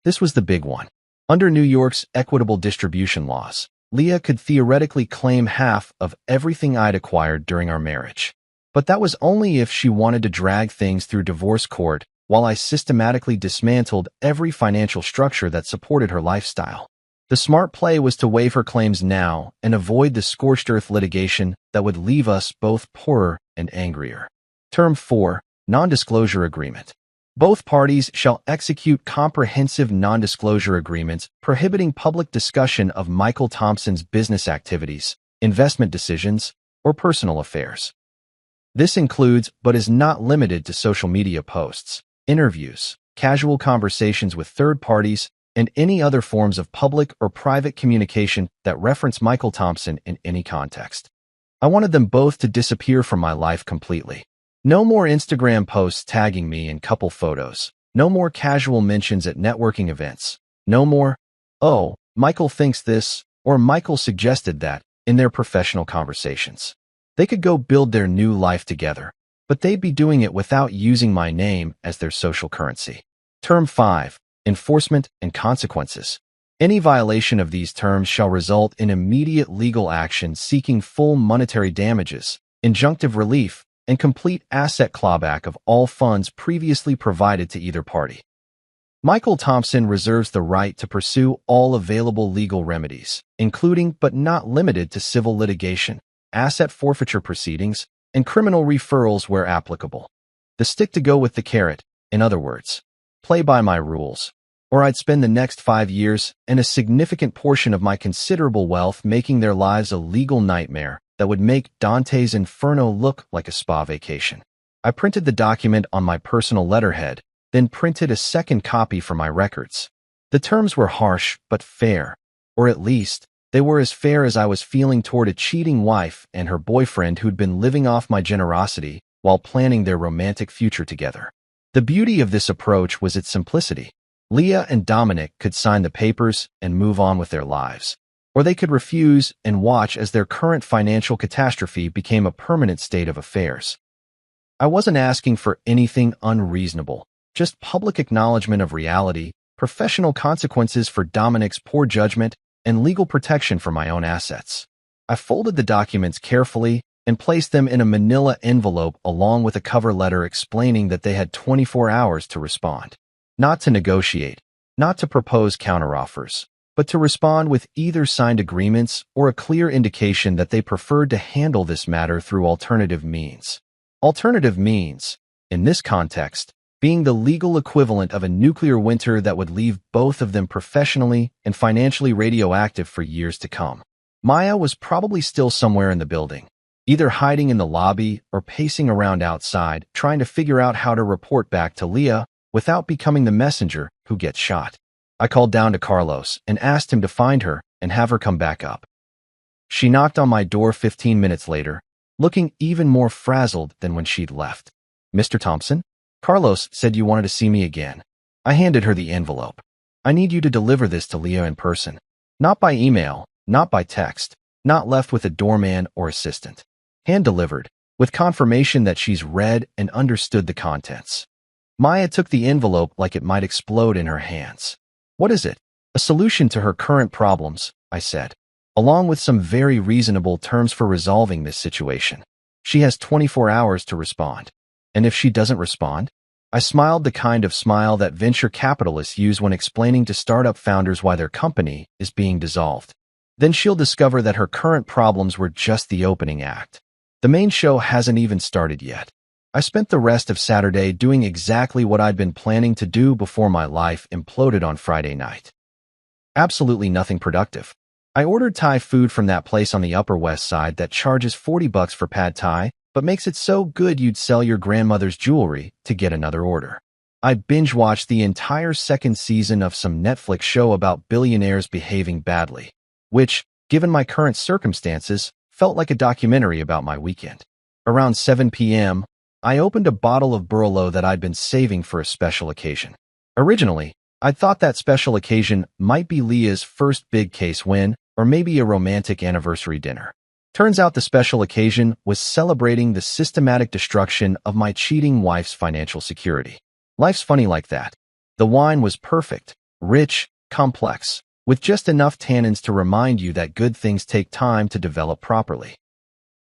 This was the big one. Under New York's equitable distribution laws, Leah could theoretically claim half of everything I'd acquired during our marriage. But that was only if she wanted to drag things through divorce court while I systematically dismantled every financial structure that supported her lifestyle. The smart play was to waive her claims now and avoid the scorched earth litigation that would leave us both poorer and angrier. Term 4. Non-disclosure agreement. Both parties shall execute comprehensive non-disclosure agreements prohibiting public discussion of Michael Thompson's business activities, investment decisions, or personal affairs. This includes, but is not limited to, social media posts, interviews, casual conversations with third parties, and any other forms of public or private communication that reference Michael Thompson in any context. I wanted them both to disappear from my life completely. No more Instagram posts tagging me in couple photos. No more casual mentions at networking events. No more, "Oh, Michael thinks this," or "Michael suggested that," in their professional conversations. They could go build their new life together, but they'd be doing it without using my name as their social currency. Term 5. Enforcement and consequences. Any violation of these terms shall result in immediate legal action seeking full monetary damages, injunctive relief, and complete asset clawback of all funds previously provided to either party. Michael Thompson reserves the right to pursue all available legal remedies, including but not limited to civil litigation, asset forfeiture proceedings, and criminal referrals where applicable. The stick to go with the carrot, in other words, play by my rules, or I'd spend the next 5 years and a significant portion of my considerable wealth making their lives a legal nightmare that would make Dante's Inferno look like a spa vacation. I printed the document on my personal letterhead, then printed a second copy for my records. The terms were harsh but fair, or at least, they were as fair as I was feeling toward a cheating wife and her boyfriend who'd been living off my generosity while planning their romantic future together. The beauty of this approach was its simplicity. Leah and Dominic could sign the papers and move on with their lives, or they could refuse and watch as their current financial catastrophe became a permanent state of affairs. I wasn't asking for anything unreasonable, just public acknowledgement of reality, professional consequences for Dominic's poor judgment, and legal protection for my own assets. I folded the documents carefully and placed them in a manila envelope along with a cover letter explaining that they had 24 hours to respond. Not to negotiate, not to propose counteroffers, but to respond with either signed agreements or a clear indication that they preferred to handle this matter through alternative means. Alternative means, in this context, being the legal equivalent of a nuclear winter that would leave both of them professionally and financially radioactive for years to come. Maya was probably still somewhere in the building, either hiding in the lobby or pacing around outside, trying to figure out how to report back to Leah without becoming the messenger who gets shot. I called down to Carlos and asked him to find her and have her come back up. She knocked on my door 15 minutes later, looking even more frazzled than when she'd left. "Mr. Thompson? Carlos said you wanted to see me again." I handed her the envelope. "I need you to deliver this to Leah in person. Not by email, not by text, not left with a doorman or assistant. Hand-delivered, with confirmation that she's read and understood the contents." Maya took the envelope like it might explode in her hands. "What is it?" "A solution to her current problems," I said, "along with some very reasonable terms for resolving this situation. She has 24 hours to respond. And if she doesn't respond?" I smiled the kind of smile that venture capitalists use when explaining to startup founders why their company is being dissolved. "Then she'll discover that her current problems were just the opening act. The main show hasn't even started yet." I spent the rest of Saturday doing exactly what I'd been planning to do before my life imploded on Friday night. Absolutely nothing productive. I ordered Thai food from that place on the Upper West Side that charges $40 for pad Thai, but makes it so good you'd sell your grandmother's jewelry to get another order. I binge-watched the entire second season of some Netflix show about billionaires behaving badly, which, given my current circumstances, felt like a documentary about my weekend. Around 7 p.m., I opened a bottle of Burlo that I'd been saving for a special occasion. Originally, I thought that special occasion might be Leah's first big case win, or maybe a romantic anniversary dinner. Turns out the special occasion was celebrating the systematic destruction of my cheating wife's financial security. Life's funny like that. The wine was perfect, rich, complex, with just enough tannins to remind you that good things take time to develop properly.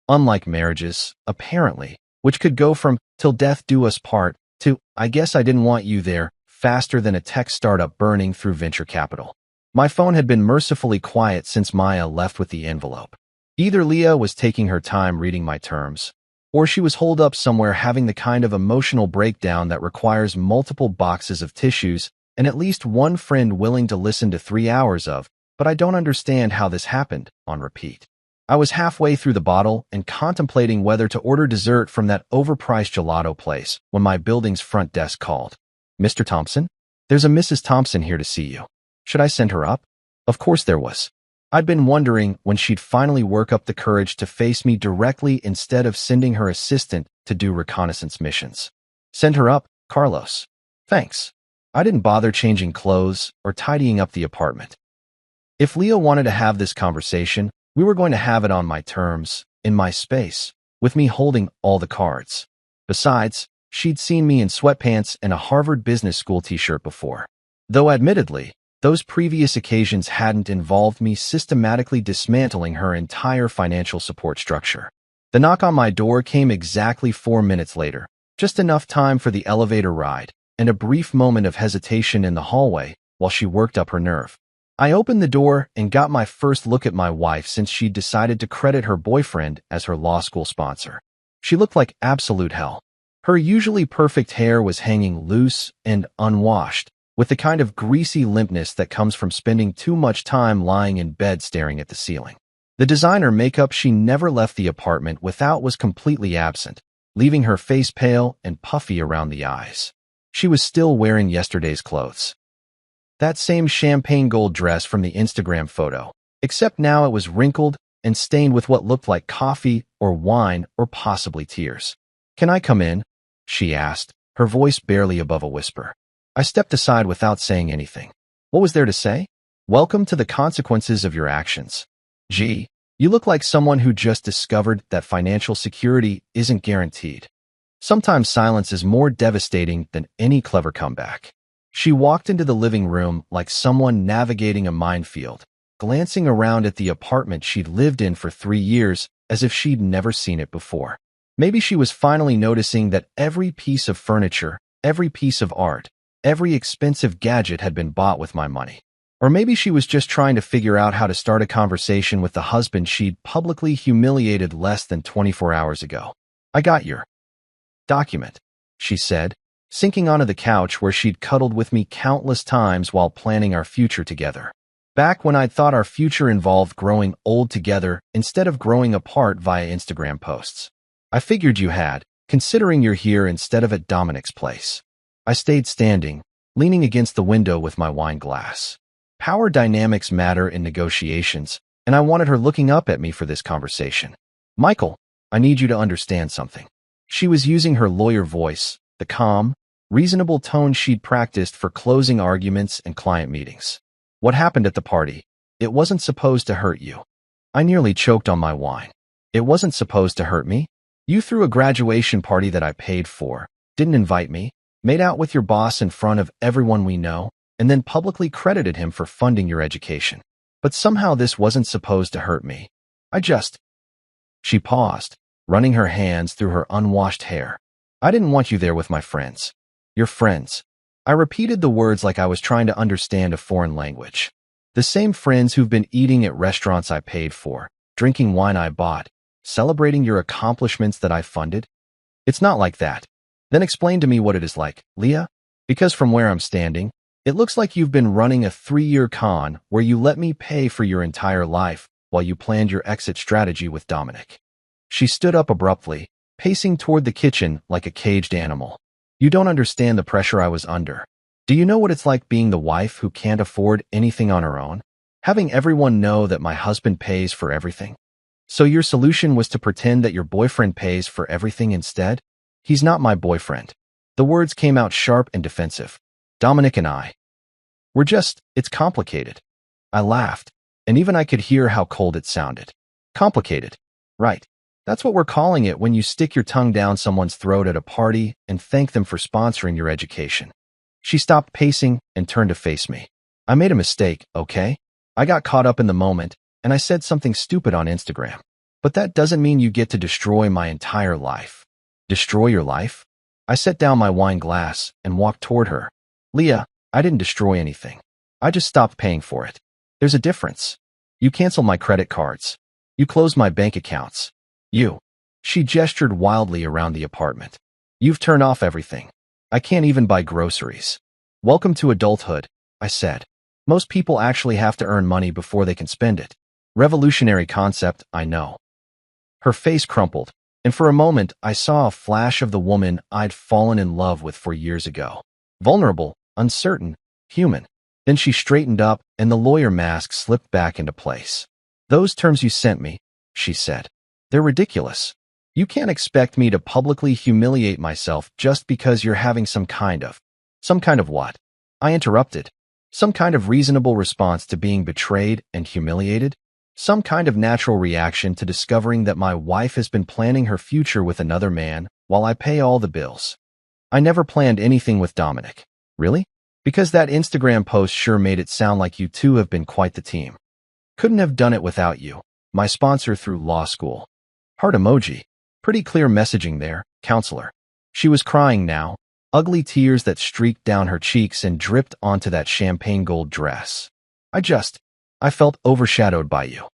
Unlike marriages, apparently, which could go from "till death do us part" to "I guess I didn't want you there" faster than a tech startup burning through venture capital. My phone had been mercifully quiet since Maya left with the envelope. Either Leah was taking her time reading my terms, or she was holed up somewhere having the kind of emotional breakdown that requires multiple boxes of tissues and at least one friend willing to listen to 3 hours of, but I don't understand how this happened, on repeat. I was halfway through the bottle and contemplating whether to order dessert from that overpriced gelato place when my building's front desk called. "Mr. Thompson? There's a Mrs. Thompson here to see you. Should I send her up?" Of course there was. I'd been wondering when she'd finally work up the courage to face me directly instead of sending her assistant to do reconnaissance missions. "Send her up, Carlos." "Thanks." I didn't bother changing clothes or tidying up the apartment. If Leah wanted to have this conversation, we were going to have it on my terms, in my space, with me holding all the cards. Besides, she'd seen me in sweatpants and a Harvard Business School t-shirt before. Though admittedly, those previous occasions hadn't involved me systematically dismantling her entire financial support structure. The knock on my door came exactly 4 minutes later, just enough time for the elevator ride, and a brief moment of hesitation in the hallway while she worked up her nerve. I opened the door and got my first look at my wife since she'd decided to credit her boyfriend as her law school sponsor. She looked like absolute hell. Her usually perfect hair was hanging loose and unwashed, with the kind of greasy limpness that comes from spending too much time lying in bed staring at the ceiling. The designer makeup she never left the apartment without was completely absent, leaving her face pale and puffy around the eyes. She was still wearing yesterday's clothes. That same champagne gold dress from the Instagram photo, except now it was wrinkled and stained with what looked like coffee or wine or possibly tears. "Can I come in?" she asked, her voice barely above a whisper. I stepped aside without saying anything. What was there to say? "Welcome to the consequences of your actions. Gee, you look like someone who just discovered that financial security isn't guaranteed. Sometimes silence is more devastating than any clever comeback." She walked into the living room like someone navigating a minefield, glancing around at the apartment she'd lived in for 3 years as if she'd never seen it before. Maybe she was finally noticing that every piece of furniture, every piece of art, every expensive gadget had been bought with my money. Or maybe she was just trying to figure out how to start a conversation with the husband she'd publicly humiliated less than 24 hours ago. "I got your document," she said, sinking onto the couch where she'd cuddled with me countless times while planning our future together. Back when I'd thought our future involved growing old together instead of growing apart via Instagram posts. "I figured you had, considering you're here instead of at Dominic's place." I stayed standing, leaning against the window with my wine glass. Power dynamics matter in negotiations, and I wanted her looking up at me for this conversation. "Michael, I need you to understand something." She was using her lawyer voice, the calm, reasonable tone she'd practiced for closing arguments and client meetings. "What happened at the party? It wasn't supposed to hurt you." I nearly choked on my wine. "It wasn't supposed to hurt me? You threw a graduation party that I paid for, didn't invite me, made out with your boss in front of everyone we know, and then publicly credited him for funding your education. But somehow this wasn't supposed to hurt me. I just—" She paused, running her hands through her unwashed hair. "I didn't want you there with my friends." "Your friends." I repeated the words like I was trying to understand a foreign language. "The same friends who've been eating at restaurants I paid for, drinking wine I bought, celebrating your accomplishments that I funded?" "It's not like that." "Then explain to me what it is like, Leah. Because from where I'm standing, it looks like you've been running a 3-year con where you let me pay for your entire life while you planned your exit strategy with Dominic." She stood up abruptly, pacing toward the kitchen like a caged animal. "You don't understand the pressure I was under. Do you know what it's like being the wife who can't afford anything on her own? Having everyone know that my husband pays for everything? So your solution was to pretend that your boyfriend pays for everything instead? He's not my boyfriend." The words came out sharp and defensive. "Dominic and it's complicated." I laughed, and even I could hear how cold it sounded. "Complicated. Right. That's what we're calling it when you stick your tongue down someone's throat at a party and thank them for sponsoring your education." She stopped pacing and turned to face me. "I made a mistake, okay? I got caught up in the moment, and I said something stupid on Instagram. But that doesn't mean you get to destroy my entire life." "Destroy your life?" I set down my wine glass and walked toward her. "Leah, I didn't destroy anything. I just stopped paying for it." There's a difference. You cancel my credit cards. You close my bank accounts. She gestured wildly around the apartment. You've turned off everything. I can't even buy groceries. Welcome to adulthood, I said. Most people actually have to earn money before they can spend it. Revolutionary concept, I know. Her face crumpled, and for a moment I saw a flash of the woman I'd fallen in love with 4 years ago. Vulnerable, uncertain, human. Then she straightened up, and the lawyer mask slipped back into place. Those terms you sent me, she said. They're ridiculous. You can't expect me to publicly humiliate myself just because you're having some kind of what? I interrupted. Some kind of reasonable response to being betrayed and humiliated? Some kind of natural reaction to discovering that my wife has been planning her future with another man while I pay all the bills. I never planned anything with Dominic. Really? Because that Instagram post sure made it sound like you two have been quite the team. Couldn't have done it without you, my sponsor through law school. Heart emoji. Pretty clear messaging there, counselor. She was crying now, ugly tears that streaked down her cheeks and dripped onto that champagne gold dress. I felt overshadowed by you.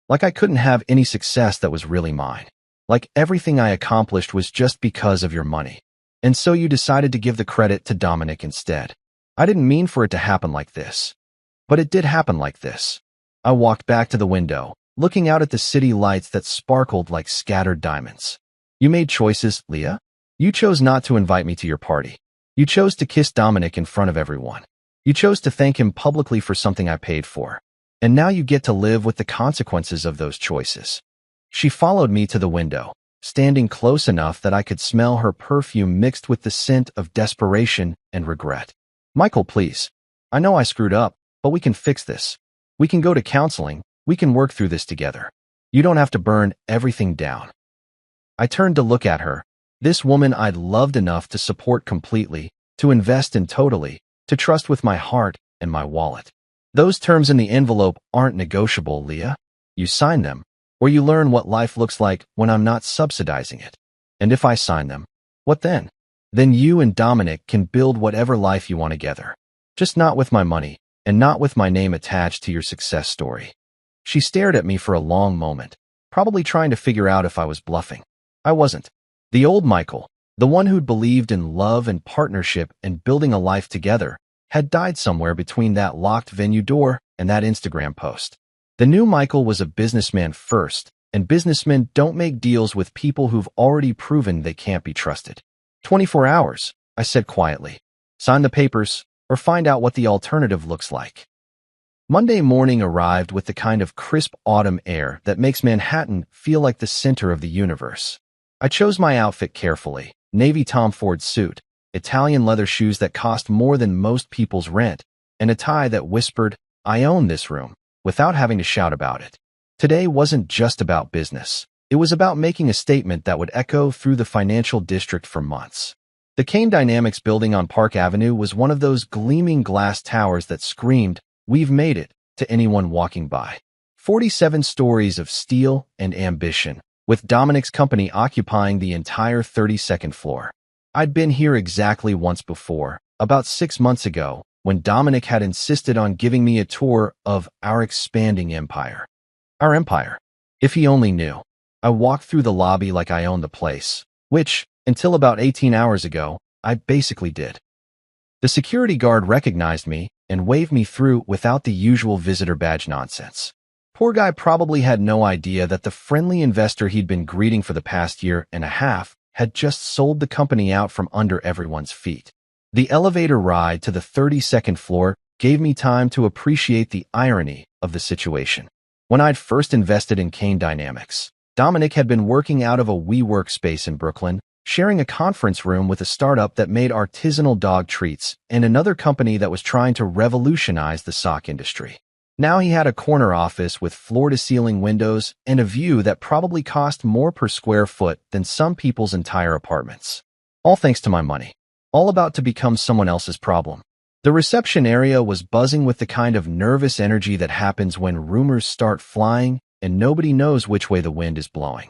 Like I couldn't have any success that was really mine. Like everything I accomplished was just because of your money. And so you decided to give the credit to Dominic instead. I didn't mean for it to happen like this. But it did happen like this. I walked back to the window, looking out at the city lights that sparkled like scattered diamonds. You made choices, Leah. You chose not to invite me to your party. You chose to kiss Dominic in front of everyone. You chose to thank him publicly for something I paid for. And now you get to live with the consequences of those choices. She followed me to the window, standing close enough that I could smell her perfume mixed with the scent of desperation and regret. Michael, please. I know I screwed up, but we can fix this. We can go to counseling. We can work through this together. You don't have to burn everything down. I turned to look at her, this woman I'd loved enough to support completely, to invest in totally, to trust with my heart and my wallet. Those terms in the envelope aren't negotiable, Leah. You sign them, or you learn what life looks like when I'm not subsidizing it. And if I sign them, what then? Then you and Dominic can build whatever life you want together. Just not with my money, and not with my name attached to your success story. She stared at me for a long moment, probably trying to figure out if I was bluffing. I wasn't. The old Michael, the one who'd believed in love and partnership and building a life together, had died somewhere between that locked venue door and that Instagram post. The new Michael was a businessman first, and businessmen don't make deals with people who've already proven they can't be trusted. 24 hours, I said quietly. Sign the papers, or find out what the alternative looks like. Monday morning arrived with the kind of crisp autumn air that makes Manhattan feel like the center of the universe. I chose my outfit carefully, navy Tom Ford suit, Italian leather shoes that cost more than most people's rent, and a tie that whispered, I own this room, without having to shout about it. Today wasn't just about business. It was about making a statement that would echo through the financial district for months. The Kane Dynamics building on Park Avenue was one of those gleaming glass towers that screamed, "We've made it," to anyone walking by. 47 stories of steel and ambition, with Dominic's company occupying the entire 32nd floor. I'd been here exactly once before, about 6 months ago, when Dominic had insisted on giving me a tour of our expanding empire. Our empire. If he only knew. I walked through the lobby like I owned the place, which, until about 18 hours ago, I basically did. The security guard recognized me and waved me through without the usual visitor badge nonsense. Poor guy probably had no idea that the friendly investor he'd been greeting for the past year and a half had just sold the company out from under everyone's feet. The elevator ride to the 32nd floor gave me time to appreciate the irony of the situation. When I'd first invested in Kane Dynamics, Dominic had been working out of a WeWork space in Brooklyn, sharing a conference room with a startup that made artisanal dog treats and another company that was trying to revolutionize the sock industry. Now he had a corner office with floor-to-ceiling windows and a view that probably cost more per square foot than some people's entire apartments. All thanks to my money. All about to become someone else's problem. The reception area was buzzing with the kind of nervous energy that happens when rumors start flying and nobody knows which way the wind is blowing.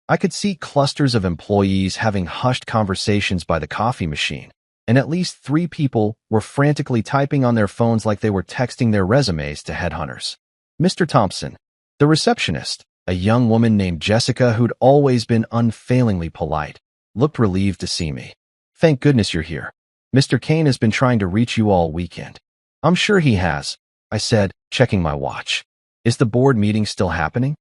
I could see clusters of employees having hushed conversations by the coffee machine, and at least 3 people were frantically typing on their phones like they were texting their resumes to headhunters. Mr. Thompson, the receptionist, a young woman named Jessica who'd always been unfailingly polite, looked relieved to see me. Thank goodness you're here. Mr. Kane has been trying to reach you all weekend. I'm sure he has, I said, checking my watch. Is the board meeting still happening?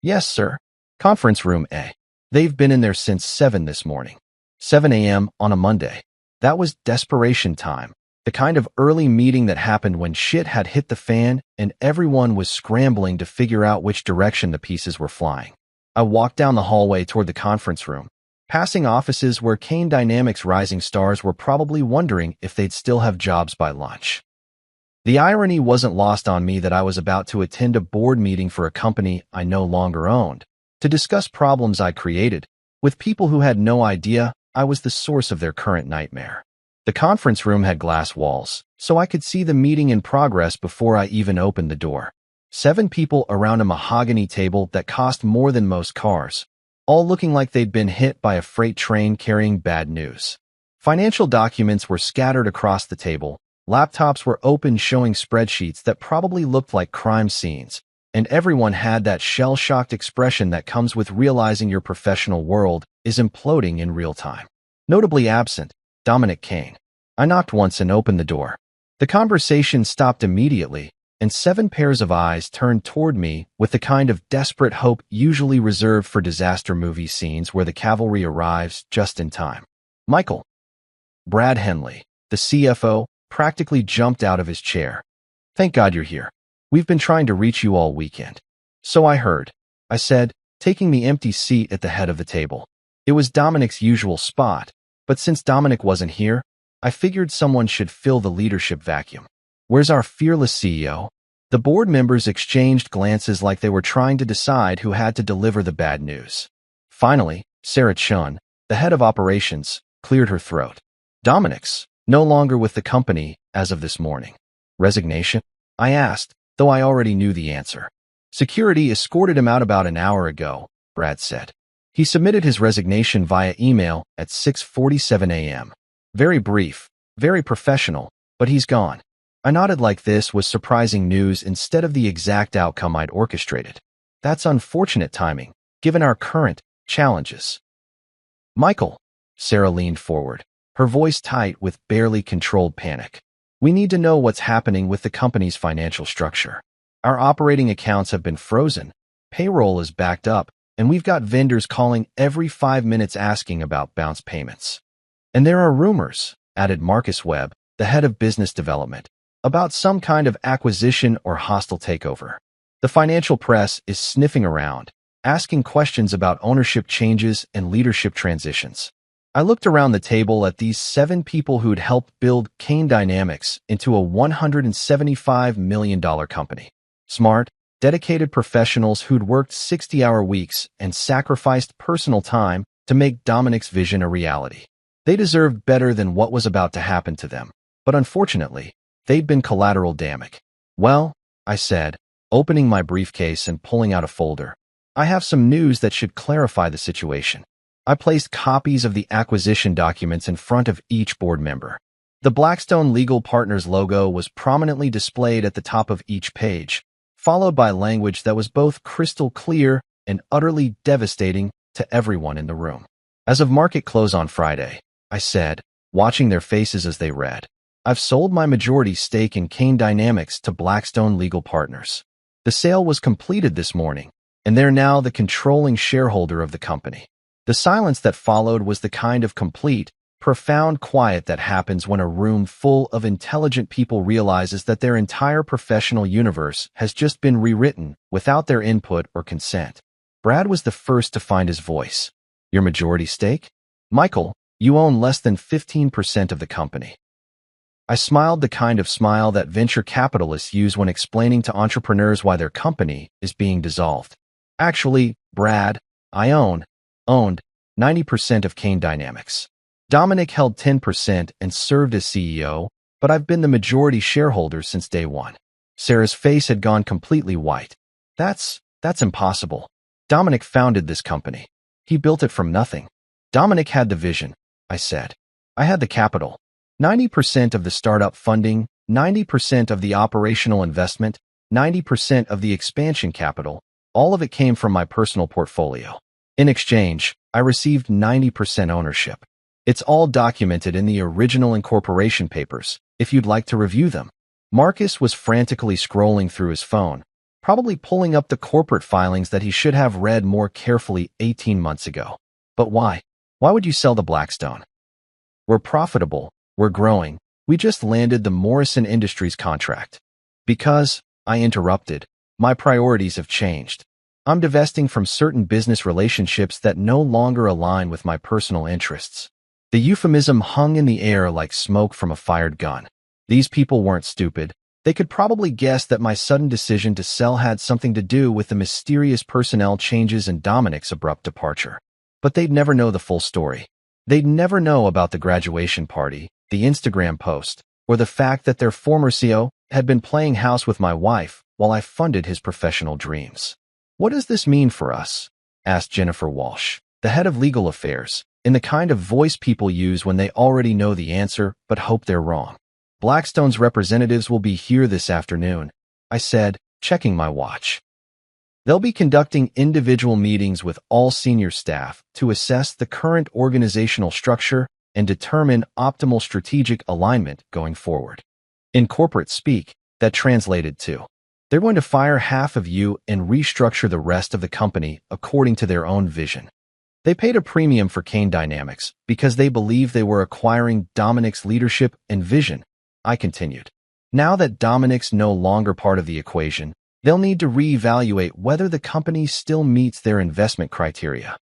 Yes, sir. Conference room A. They've been in there since 7 this morning. 7 a.m. on a Monday. That was desperation time. The kind of early meeting that happened when shit had hit the fan and everyone was scrambling to figure out which direction the pieces were flying. I walked down the hallway toward the conference room, passing offices where Kane Dynamics rising stars were probably wondering if they'd still have jobs by lunch. The irony wasn't lost on me that I was about to attend a board meeting for a company I no longer owned, to discuss problems I created, with people who had no idea I was the source of their current nightmare. The conference room had glass walls, so I could see the meeting in progress before I even opened the door. 7 people around a mahogany table that cost more than most cars, all looking like they'd been hit by a freight train carrying bad news. Financial documents were scattered across the table, laptops were open showing spreadsheets that probably looked like crime scenes, and everyone had that shell-shocked expression that comes with realizing your professional world is imploding in real time. Notably absent, Dominic Kane. I knocked once and opened the door. The conversation stopped immediately, and 7 pairs of eyes turned toward me with the kind of desperate hope usually reserved for disaster movie scenes where the cavalry arrives just in time. Michael. Brad Henley, the CFO, practically jumped out of his chair. Thank God you're here. We've been trying to reach you all weekend. So I heard, I said, taking the empty seat at the head of the table. It was Dominic's usual spot, but since Dominic wasn't here, I figured someone should fill the leadership vacuum. Where's our fearless CEO? The board members exchanged glances like they were trying to decide who had to deliver the bad news. Finally, Sarah Chun, the head of operations, cleared her throat. Dominic's no longer with the company as of this morning. Resignation? I asked, though I already knew the answer. Security escorted him out about an hour ago, Brad said. He submitted his resignation via email at 6:47 a.m. Very brief, very professional, but he's gone. I nodded like this was surprising news instead of the exact outcome I'd orchestrated. That's unfortunate timing, given our current challenges. Michael, Sarah leaned forward, her voice tight with barely controlled panic. We need to know what's happening with the company's financial structure. Our operating accounts have been frozen, payroll is backed up, and we've got vendors calling every 5 minutes asking about bounce payments. And there are rumors, added Marcus Webb, the head of business development, about some kind of acquisition or hostile takeover. The financial press is sniffing around, asking questions about ownership changes and leadership transitions. I looked around the table at these 7 people who'd helped build Kane Dynamics into a $175 million company. Smart, dedicated professionals who'd worked 60-hour weeks and sacrificed personal time to make Dominic's vision a reality. They deserved better than what was about to happen to them, but unfortunately, they'd been collateral damage. Well, I said, opening my briefcase and pulling out a folder. I have some news that should clarify the situation. I placed copies of the acquisition documents in front of each board member. The Blackstone Legal Partners logo was prominently displayed at the top of each page, followed by language that was both crystal clear and utterly devastating to everyone in the room. As of market close on Friday, I said, watching their faces as they read, I've sold my majority stake in Kane Dynamics to Blackstone Legal Partners. The sale was completed this morning, and they're now the controlling shareholder of the company. The silence that followed was the kind of complete, profound quiet that happens when a room full of intelligent people realizes that their entire professional universe has just been rewritten without their input or consent. Brad was the first to find his voice. Your majority stake? Michael, you own less than 15% of the company. I smiled the kind of smile that venture capitalists use when explaining to entrepreneurs why their company is being dissolved. Actually, Brad, I owned 90% of Kane Dynamics. Dominic held 10% and served as CEO, but I've been the majority shareholder since day one. Sarah's face had gone completely white. That's impossible. Dominic founded this company. He built it from nothing. Dominic had the vision, I said. I had the capital. 90% of the startup funding, 90% of the operational investment, 90% of the expansion capital, all of it came from my personal portfolio. In exchange, I received 90% ownership. It's all documented in the original incorporation papers, if you'd like to review them. Marcus was frantically scrolling through his phone, probably pulling up the corporate filings that he should have read more carefully 18 months ago. But why? Why would you sell the Blackstone? We're profitable, we're growing, we just landed the Morrison Industries contract. Because, I interrupted, my priorities have changed. I'm divesting from certain business relationships that no longer align with my personal interests. The euphemism hung in the air like smoke from a fired gun. These people weren't stupid. They could probably guess that my sudden decision to sell had something to do with the mysterious personnel changes and Dominic's abrupt departure. But they'd never know the full story. They'd never know about the graduation party, the Instagram post, or the fact that their former CEO had been playing house with my wife while I funded his professional dreams. "What does this mean for us?" asked Jennifer Walsh, the head of legal affairs, in the kind of voice people use when they already know the answer but hope they're wrong. "Blackstone's representatives will be here this afternoon," I said, checking my watch. "They'll be conducting individual meetings with all senior staff to assess the current organizational structure and determine optimal strategic alignment going forward." In corporate speak, that translated to, they're going to fire half of you and restructure the rest of the company according to their own vision. They paid a premium for Kane Dynamics because they believed they were acquiring Dominic's leadership and vision, I continued. Now that Dominic's no longer part of the equation, they'll need to reevaluate whether the company still meets their investment criteria.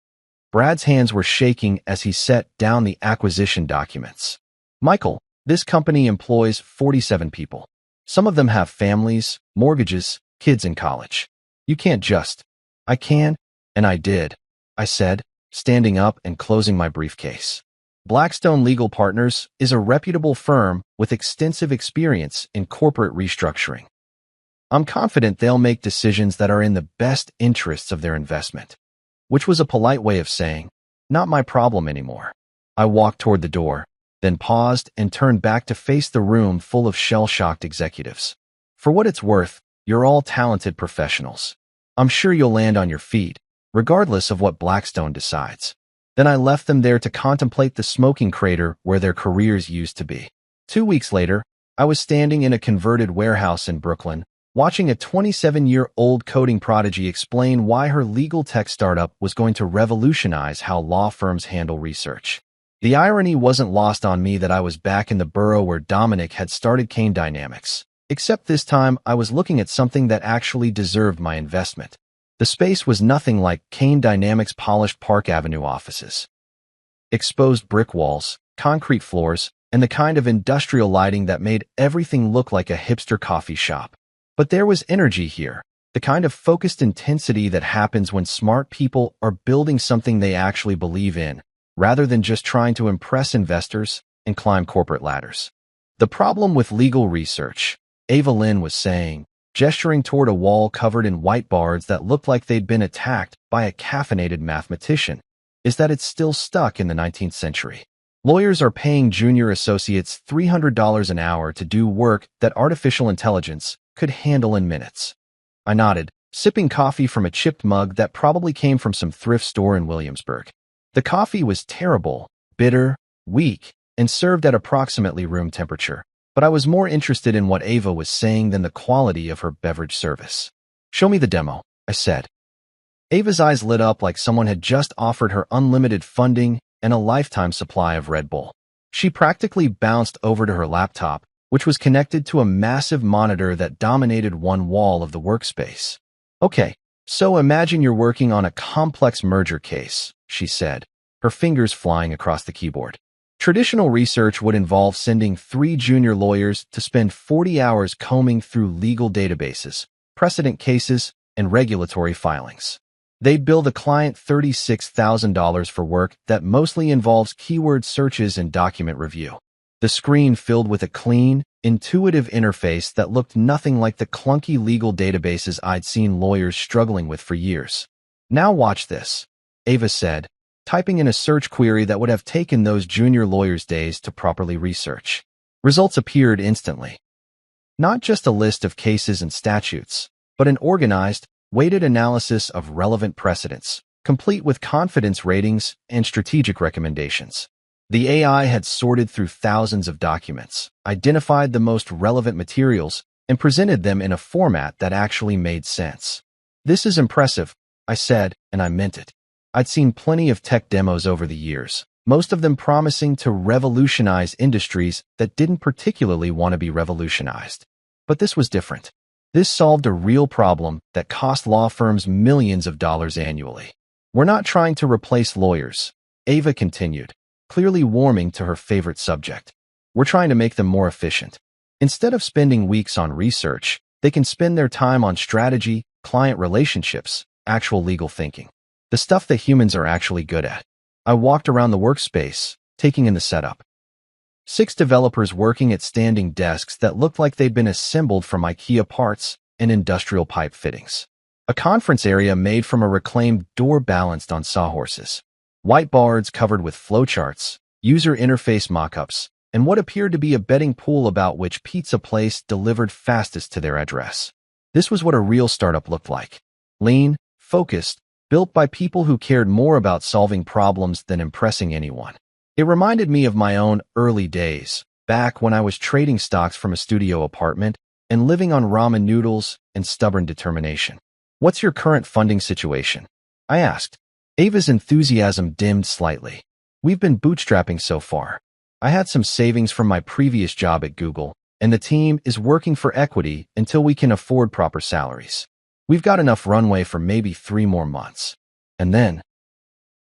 Brad's hands were shaking as he set down the acquisition documents. "Michael, this company employs 47 people. Some of them have families, mortgages, kids in college. You can't just..." "I can, and I did," I said, standing up and closing my briefcase. Blackstone Legal Partners is a reputable firm with extensive experience in corporate restructuring. I'm confident they'll make decisions that are in the best interests of their investment. Which was a polite way of saying, not my problem anymore. I walked toward the door, then paused and turned back to face the room full of shell-shocked executives. "For what it's worth, you're all talented professionals. I'm sure you'll land on your feet, regardless of what Blackstone decides." Then I left them there to contemplate the smoking crater where their careers used to be. 2 weeks later, I was standing in a converted warehouse in Brooklyn, watching a 27-year-old coding prodigy explain why her legal tech startup was going to revolutionize how law firms handle research. The irony wasn't lost on me that I was back in the borough where Dominic had started Kane Dynamics, except this time I was looking at something that actually deserved my investment. The space was nothing like Kane Dynamics' polished Park Avenue offices. Exposed brick walls, concrete floors, and the kind of industrial lighting that made everything look like a hipster coffee shop. But there was energy here, the kind of focused intensity that happens when smart people are building something they actually believe in, rather than just trying to impress investors and climb corporate ladders. "The problem with legal research," Ava Lynn was saying, gesturing toward a wall covered in white bards that looked like they'd been attacked by a caffeinated mathematician, "is that it's still stuck in the 19th century. Lawyers are paying junior associates $300 an hour to do work that artificial intelligence could handle in minutes." I nodded, sipping coffee from a chipped mug that probably came from some thrift store in Williamsburg. The coffee was terrible, bitter, weak, and served at approximately room temperature, but I was more interested in what Ava was saying than the quality of her beverage service. "Show me the demo," I said. Ava's eyes lit up like someone had just offered her unlimited funding and a lifetime supply of Red Bull. She practically bounced over to her laptop, which was connected to a massive monitor that dominated one wall of the workspace. "Okay, so imagine you're working on a complex merger case," she said, her fingers flying across the keyboard. Traditional research would involve sending 3 junior lawyers to spend 40 hours combing through legal databases, precedent cases, and regulatory filings. They'd bill the client $36,000 for work that mostly involves keyword searches and document review. The screen filled with a clean, intuitive interface that looked nothing like the clunky legal databases I'd seen lawyers struggling with for years. "Now watch this," Ava said, typing in a search query that would have taken those junior lawyers days to properly research. Results appeared instantly. Not just a list of cases and statutes, but an organized, weighted analysis of relevant precedents, complete with confidence ratings and strategic recommendations. The AI had sorted through thousands of documents, identified the most relevant materials, and presented them in a format that actually made sense. "This is impressive," I said, and I meant it. I'd seen plenty of tech demos over the years, most of them promising to revolutionize industries that didn't particularly want to be revolutionized. But this was different. This solved a real problem that cost law firms millions of dollars annually. "We're not trying to replace lawyers," Ava continued, clearly warming to her favorite subject. "We're trying to make them more efficient. Instead of spending weeks on research, they can spend their time on strategy, client relationships, actual legal thinking. The stuff that humans are actually good at." I walked around the workspace, taking in the setup. 6 developers working at standing desks that looked like they'd been assembled from IKEA parts and industrial pipe fittings. A conference area made from a reclaimed door balanced on sawhorses. Whiteboards covered with flowcharts, user interface mock-ups, and what appeared to be a betting pool about which pizza place delivered fastest to their address. This was what a real startup looked like. Lean, focused, built by people who cared more about solving problems than impressing anyone. It reminded me of my own early days, back when I was trading stocks from a studio apartment and living on ramen noodles and stubborn determination. "What's your current funding situation?" I asked. Ava's enthusiasm dimmed slightly. "We've been bootstrapping so far. I had some savings from my previous job at Google, and the team is working for equity until we can afford proper salaries. We've got enough runway for maybe 3 more months. And then..."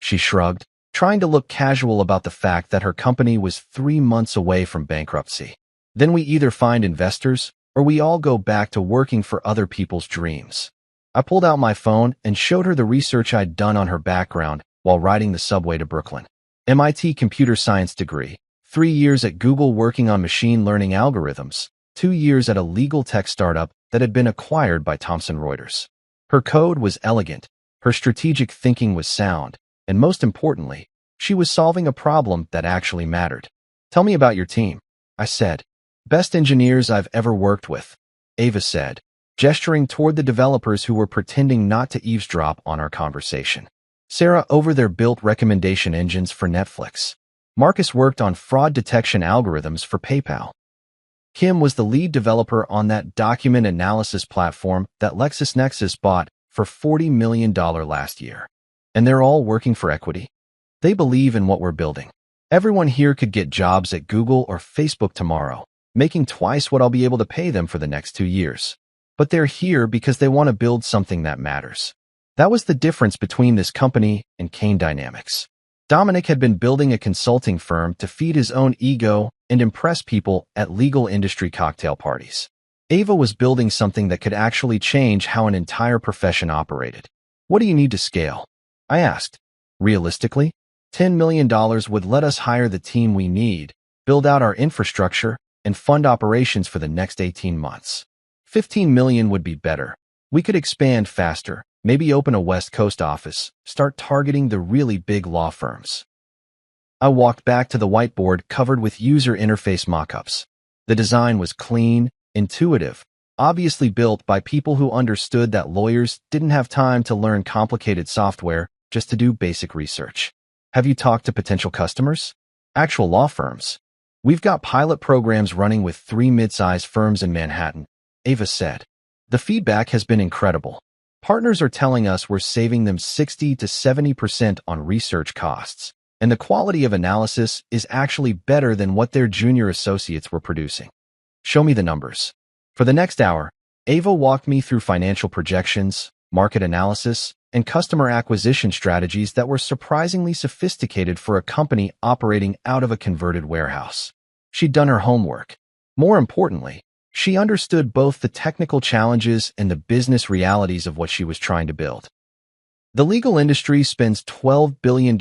She shrugged, trying to look casual about the fact that her company was 3 months away from bankruptcy. "Then we either find investors, or we all go back to working for other people's dreams." I pulled out my phone and showed her the research I'd done on her background while riding the subway to Brooklyn. MIT computer science degree, 3 years at Google working on machine learning algorithms, 2 years at a legal tech startup that had been acquired by Thomson Reuters. Her code was elegant, her strategic thinking was sound, and most importantly, she was solving a problem that actually mattered. "Tell me about your team," I said. "Best engineers I've ever worked with," Ava said, gesturing toward the developers who were pretending not to eavesdrop on our conversation. Sarah over there built recommendation engines for Netflix. Marcus worked on fraud detection algorithms for PayPal. Kim was the lead developer on that document analysis platform that LexisNexis bought for $40 million last year. And they're all working for equity. They believe in what we're building. Everyone here could get jobs at Google or Facebook tomorrow, making twice what I'll be able to pay them for the next 2 years. But they're here because they want to build something that matters. That was the difference between this company and Kane Dynamics. Dominic had been building a consulting firm to feed his own ego and impress people at legal industry cocktail parties. Ava was building something that could actually change how an entire profession operated. "What do you need to scale?" I asked. "Realistically, $10 million would let us hire the team we need, build out our infrastructure, and fund operations for the next 18 months. 15 million would be better. We could expand faster, maybe open a West Coast office, start targeting the really big law firms." I walked back to the whiteboard covered with user interface mockups. The design was clean, intuitive, obviously built by people who understood that lawyers didn't have time to learn complicated software just to do basic research. "Have you talked to potential customers?" "Actual law firms. We've got pilot programs running with 3 mid-sized firms in Manhattan," Ava said. "The feedback has been incredible. Partners are telling us we're saving them 60 to 70% on research costs, and the quality of analysis is actually better than what their junior associates were producing." "Show me the numbers." For the next hour, Ava walked me through financial projections, market analysis, and customer acquisition strategies that were surprisingly sophisticated for a company operating out of a converted warehouse. She'd done her homework. More importantly, she understood both the technical challenges and the business realities of what she was trying to build. "The legal industry spends $12 billion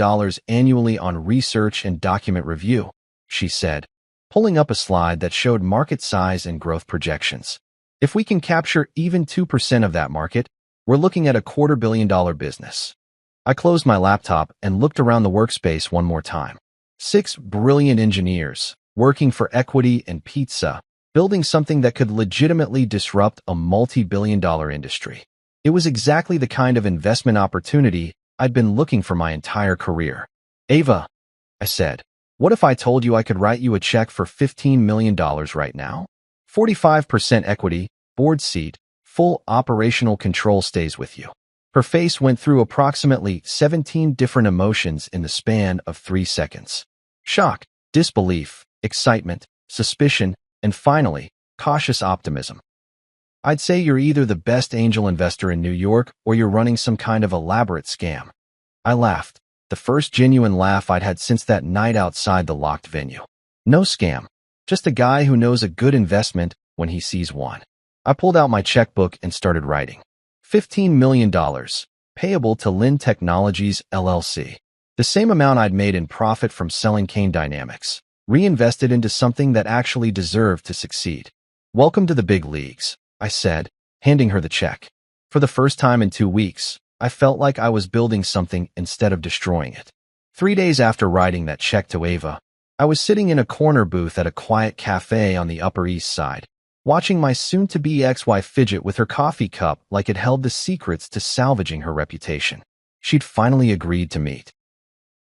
annually on research and document review," she said, pulling up a slide that showed market size and growth projections. "If we can capture even 2% of that market, we're looking at a $250 million business." I closed my laptop and looked around the workspace one more time. 6 brilliant engineers, working for equity and pizza, building something that could legitimately disrupt a multi-billion-dollar industry. It was exactly the kind of investment opportunity I'd been looking for my entire career. Ava, I said, what if I told you I could write you a check for $15 million right now? 45% equity, board seat, full operational control stays with you. Her face went through approximately 17 different emotions in the span of 3 seconds. Shock, disbelief, excitement, suspicion, and finally, cautious optimism. I'd say you're either the best angel investor in New York or you're running some kind of elaborate scam. I laughed, the first genuine laugh I'd had since that night outside the locked venue. No scam, just a guy who knows a good investment when he sees one. I pulled out my checkbook and started writing. $15 million, payable to Lynn Technologies, LLC. The same amount I'd made in profit from selling Kane Dynamics, reinvested into something that actually deserved to succeed. Welcome to the big leagues, I said, handing her the check. For the first time in 2 weeks, I felt like I was building something instead of destroying it. 3 days after writing that check to Ava, I was sitting in a corner booth at a quiet cafe on the Upper East Side, watching my soon-to-be ex-wife fidget with her coffee cup like it held the secrets to salvaging her reputation. She'd finally agreed to meet.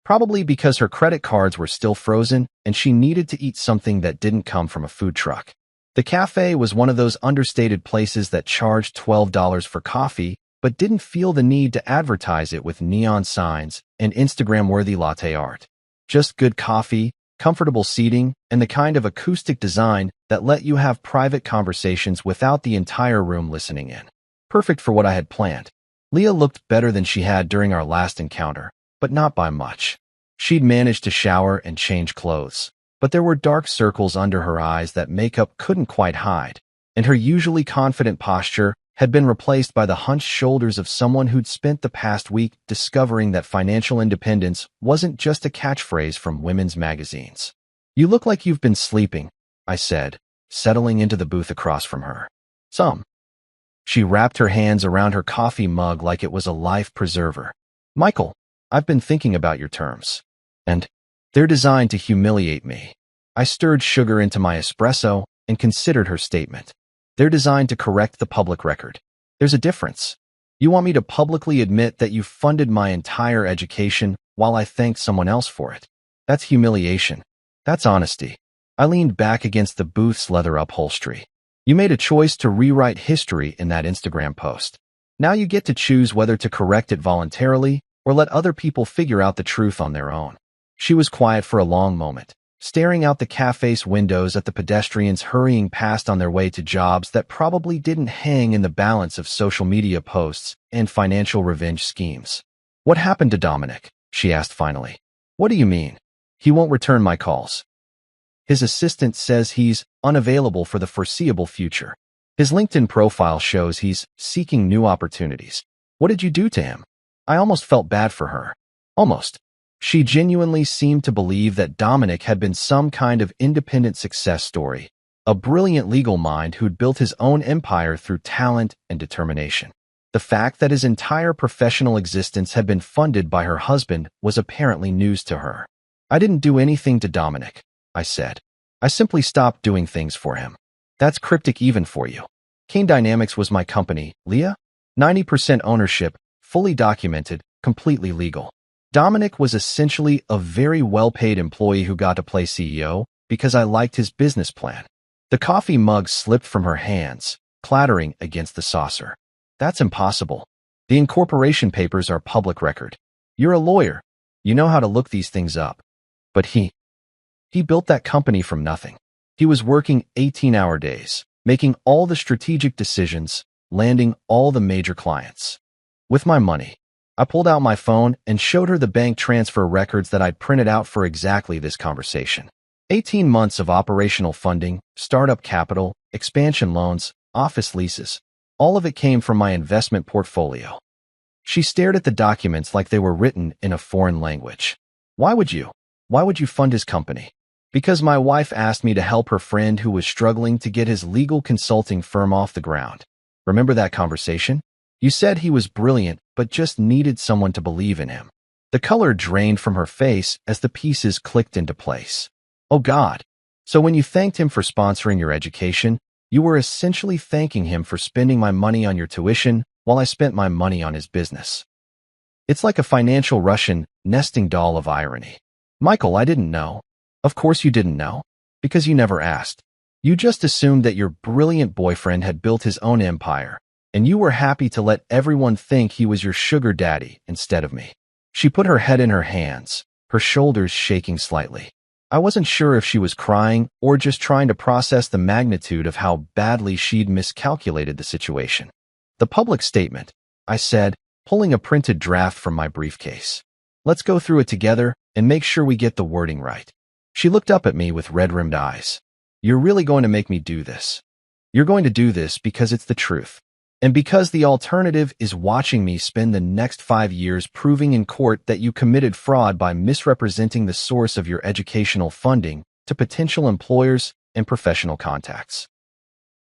Probably because her credit cards were still frozen and she needed to eat something that didn't come from a food truck. The cafe was one of those understated places that charged $12 for coffee but didn't feel the need to advertise it with neon signs and Instagram-worthy latte art. Just good coffee, comfortable seating, and the kind of acoustic design that let you have private conversations without the entire room listening in. Perfect for what I had planned. Leah looked better than she had during our last encounter, but not by much. She'd managed to shower and change clothes, but there were dark circles under her eyes that makeup couldn't quite hide, and her usually confident posture had been replaced by the hunched shoulders of someone who'd spent the past week discovering that financial independence wasn't just a catchphrase from women's magazines. You look like you've been sleeping, I said, settling into the booth across from her. Some. She wrapped her hands around her coffee mug like it was a life preserver. Michael, I've been thinking about your terms. And they're designed to humiliate me. I stirred sugar into my espresso and considered her statement. They're designed to correct the public record. There's a difference. You want me to publicly admit that you funded my entire education while I thanked someone else for it. That's humiliation. That's honesty. I leaned back against the booth's leather upholstery. You made a choice to rewrite history in that Instagram post. Now you get to choose whether to correct it voluntarily or let other people figure out the truth on their own. She was quiet for a long moment, staring out the cafe's windows at the pedestrians hurrying past on their way to jobs that probably didn't hang in the balance of social media posts and financial revenge schemes. What happened to Dominic? She asked finally. What do you mean? He won't return my calls. His assistant says he's unavailable for the foreseeable future. His LinkedIn profile shows he's seeking new opportunities. What did you do to him? I almost felt bad for her. Almost. She genuinely seemed to believe that Dominic had been some kind of independent success story, a brilliant legal mind who'd built his own empire through talent and determination. The fact that his entire professional existence had been funded by her husband was apparently news to her. I didn't do anything to Dominic, I said. I simply stopped doing things for him. That's cryptic even for you. Kane Dynamics was my company, Leah. 90% ownership, fully documented, completely legal. Dominic was essentially a very well-paid employee who got to play CEO because I liked his business plan. The coffee mug slipped from her hands, clattering against the saucer. That's impossible. The incorporation papers are public record. You're a lawyer. You know how to look these things up. But he built that company from nothing. He was working 18-hour days, making all the strategic decisions, landing all the major clients. With my money. I pulled out my phone and showed her the bank transfer records that I'd printed out for exactly this conversation. 18 months of operational funding, startup capital, expansion loans, office leases. All of it came from my investment portfolio. She stared at the documents like they were written in a foreign language. Why would you fund his company? Because my wife asked me to help her friend who was struggling to get his legal consulting firm off the ground. Remember that conversation? You said he was brilliant, but just needed someone to believe in him. The color drained from her face as the pieces clicked into place. Oh God, So when you thanked him for sponsoring your education, you were essentially thanking him for spending my money on your tuition while I spent my money on his business. It's like a financial Russian nesting doll of irony. Michael, I didn't know. Of course you didn't know, because you never asked. You just assumed that your brilliant boyfriend had built his own empire, and you were happy to let everyone think he was your sugar daddy instead of me. She put her head in her hands, her shoulders shaking slightly. I wasn't sure if she was crying or just trying to process the magnitude of how badly she'd miscalculated the situation. The public statement, I said, pulling a printed draft from my briefcase. Let's go through it together and make sure we get the wording right. She looked up at me with red-rimmed eyes. You're really going to make me do this. You're going to do this because it's the truth. And because the alternative is watching me spend the next 5 years proving in court that you committed fraud by misrepresenting the source of your educational funding to potential employers and professional contacts.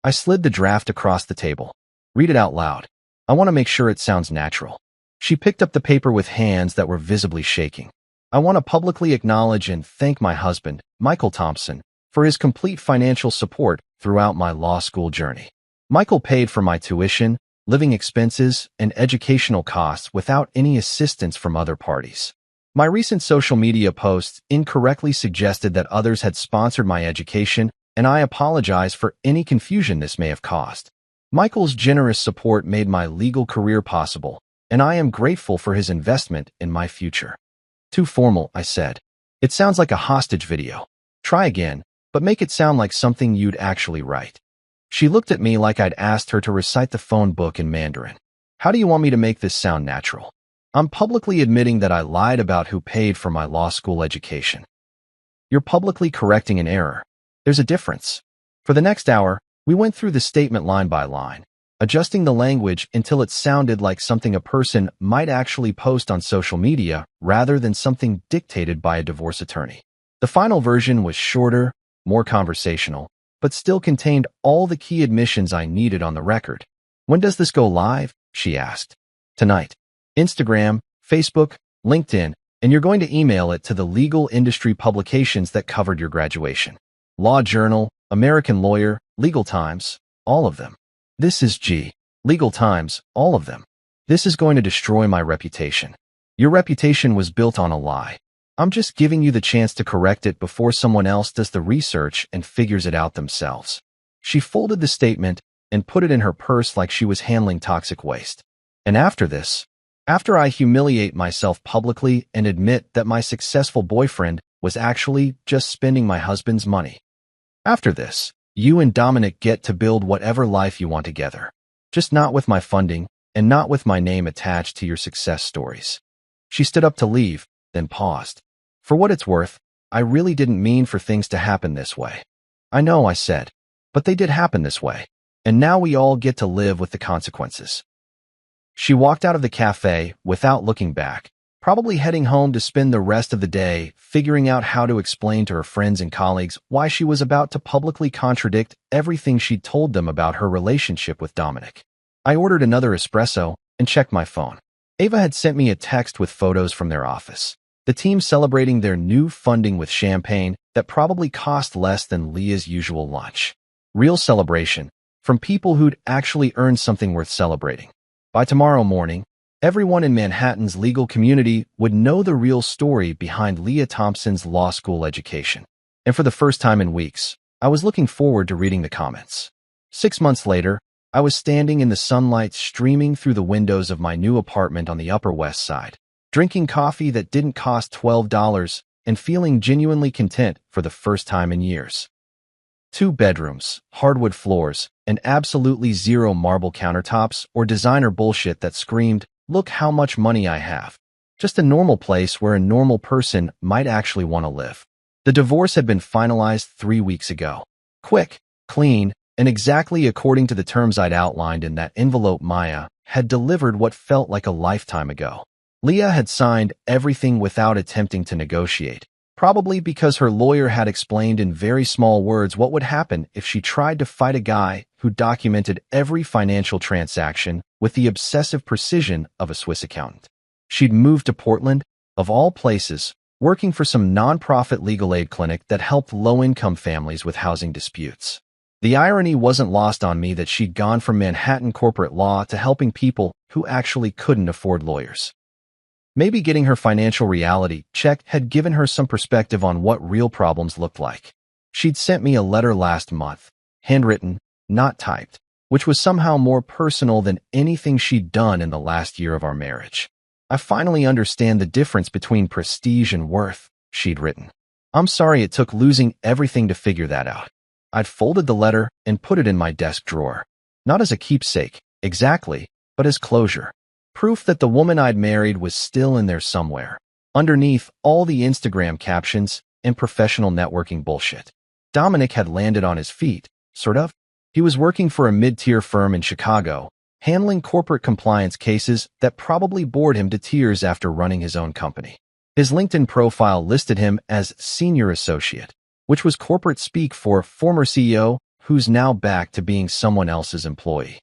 I slid the draft across the table. Read it out loud. I want to make sure it sounds natural. She picked up the paper with hands that were visibly shaking. I want to publicly acknowledge and thank my husband, Michael Thompson, for his complete financial support throughout my law school journey. Michael paid for my tuition, living expenses, and educational costs without any assistance from other parties. My recent social media posts incorrectly suggested that others had sponsored my education, and I apologize for any confusion this may have caused. Michael's generous support made my legal career possible, and I am grateful for his investment in my future. Too formal, I said. It sounds like a hostage video. Try again, but make it sound like something you'd actually write. She looked at me like I'd asked her to recite the phone book in Mandarin. How do you want me to make this sound natural? I'm publicly admitting that I lied about who paid for my law school education. You're publicly correcting an error. There's a difference. For the next hour, we went through the statement line by line, adjusting the language until it sounded like something a person might actually post on social media rather than something dictated by a divorce attorney. The final version was shorter, more conversational, but still contained all the key admissions I needed on the record. When does this go live? She asked. Tonight. Instagram, Facebook, LinkedIn, and you're going to email it to the legal industry publications that covered your graduation. Law Journal, American Lawyer, Legal Times, all of them. This is Legal Times, all of them. This is going to destroy my reputation. Your reputation was built on a lie. I'm just giving you the chance to correct it before someone else does the research and figures it out themselves. She folded the statement and put it in her purse like she was handling toxic waste. And after this, after I humiliate myself publicly and admit that my successful boyfriend was actually just spending my husband's money. After this, you and Dominic get to build whatever life you want together. Just not with my funding and not with my name attached to your success stories. She stood up to leave, then paused. For what it's worth, I really didn't mean for things to happen this way. I know, I said, but they did happen this way, and now we all get to live with the consequences. She walked out of the cafe without looking back, probably heading home to spend the rest of the day figuring out how to explain to her friends and colleagues why she was about to publicly contradict everything she'd told them about her relationship with Dominic. I ordered another espresso and checked my phone. Ava had sent me a text with photos from their office. The team celebrating their new funding with champagne that probably cost less than Leah's usual lunch. Real celebration, from people who'd actually earned something worth celebrating. By tomorrow morning, everyone in Manhattan's legal community would know the real story behind Leah Thompson's law school education. And for the first time in weeks, I was looking forward to reading the comments. 6 months later, I was standing in the sunlight streaming through the windows of my new apartment on the Upper West Side, drinking coffee that didn't cost $12 and feeling genuinely content for the first time in years. 2 bedrooms, hardwood floors, and absolutely zero marble countertops or designer bullshit that screamed, "Look how much money I have." Just a normal place where a normal person might actually want to live. The divorce had been finalized 3 weeks ago. Quick, clean, and exactly according to the terms I'd outlined in that envelope Maya had delivered what felt like a lifetime ago. Leah had signed everything without attempting to negotiate, probably because her lawyer had explained in very small words what would happen if she tried to fight a guy who documented every financial transaction with the obsessive precision of a Swiss accountant. She'd moved to Portland, of all places, working for some nonprofit legal aid clinic that helped low-income families with housing disputes. The irony wasn't lost on me that she'd gone from Manhattan corporate law to helping people who actually couldn't afford lawyers. Maybe getting her financial reality check had given her some perspective on what real problems looked like. She'd sent me a letter last month, handwritten, not typed, which was somehow more personal than anything she'd done in the last year of our marriage. I finally understand the difference between prestige and worth, she'd written. I'm sorry it took losing everything to figure that out. I'd folded the letter and put it in my desk drawer. Not as a keepsake, exactly, but as closure. Proof that the woman I'd married was still in there somewhere, underneath all the Instagram captions and professional networking bullshit. Dominic had landed on his feet, sort of. He was working for a mid-tier firm in Chicago, handling corporate compliance cases that probably bored him to tears after running his own company. His LinkedIn profile listed him as senior associate, which was corporate speak for former CEO who's now back to being someone else's employee.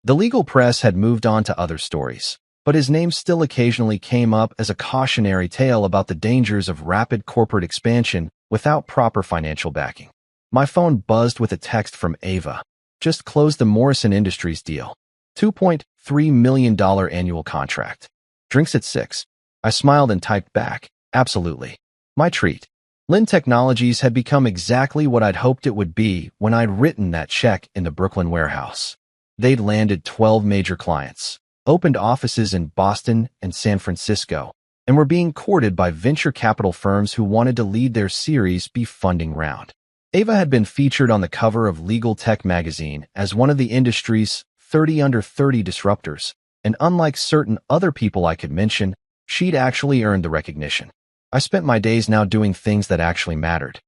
The legal press had moved on to other stories, but his name still occasionally came up as a cautionary tale about the dangers of rapid corporate expansion without proper financial backing. My phone buzzed with a text from Ava. Just closed the Morrison Industries deal. $2.3 million annual contract. Drinks at 6. I smiled and typed back, absolutely. My treat. Lynn Technologies had become exactly what I'd hoped it would be when I'd written that check in the Brooklyn warehouse. They'd landed 12 major clients, opened offices in Boston and San Francisco, and were being courted by venture capital firms who wanted to lead their Series B funding round. Ava had been featured on the cover of Legal Tech magazine as one of the industry's 30 under 30 disruptors, and unlike certain other people I could mention, she'd actually earned the recognition. I spent my days now doing things that actually mattered.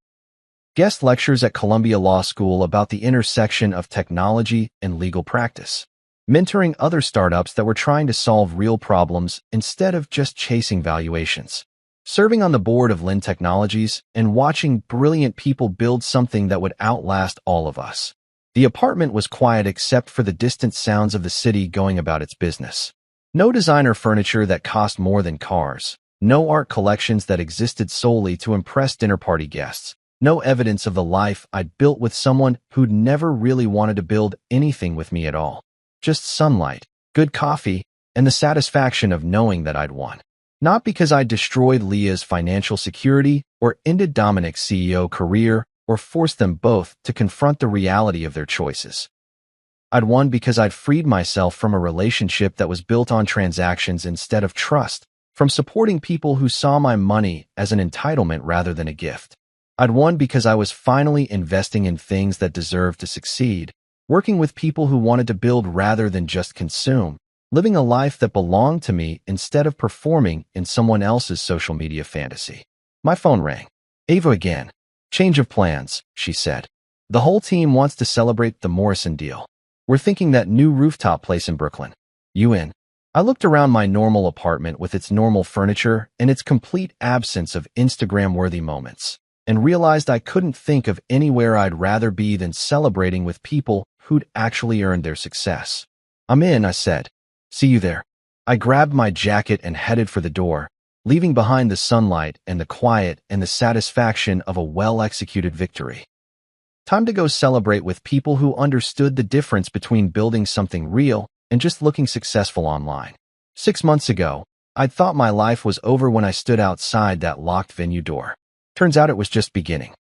Guest lectures at Columbia Law School about the intersection of technology and legal practice. Mentoring other startups that were trying to solve real problems instead of just chasing valuations. Serving on the board of Lynn Technologies and watching brilliant people build something that would outlast all of us. The apartment was quiet except for the distant sounds of the city going about its business. No designer furniture that cost more than cars. No art collections that existed solely to impress dinner party guests. No evidence of the life I'd built with someone who'd never really wanted to build anything with me at all. Just sunlight, good coffee, and the satisfaction of knowing that I'd won. Not because I'd destroyed Leah's financial security or ended Dominic's CEO career or forced them both to confront the reality of their choices. I'd won because I'd freed myself from a relationship that was built on transactions instead of trust, from supporting people who saw my money as an entitlement rather than a gift. I'd won because I was finally investing in things that deserved to succeed, working with people who wanted to build rather than just consume, living a life that belonged to me instead of performing in someone else's social media fantasy. My phone rang. Ava again. Change of plans, she said. The whole team wants to celebrate the Morrison deal. We're thinking that new rooftop place in Brooklyn. You in? I looked around my normal apartment with its normal furniture and its complete absence of Instagram-worthy moments, and realized I couldn't think of anywhere I'd rather be than celebrating with people who'd actually earned their success. I'm in, I said. See you there. I grabbed my jacket and headed for the door, leaving behind the sunlight and the quiet and the satisfaction of a well-executed victory. Time to go celebrate with people who understood the difference between building something real and just looking successful online. 6 months ago, I'd thought my life was over when I stood outside that locked venue door. Turns out it was just beginning.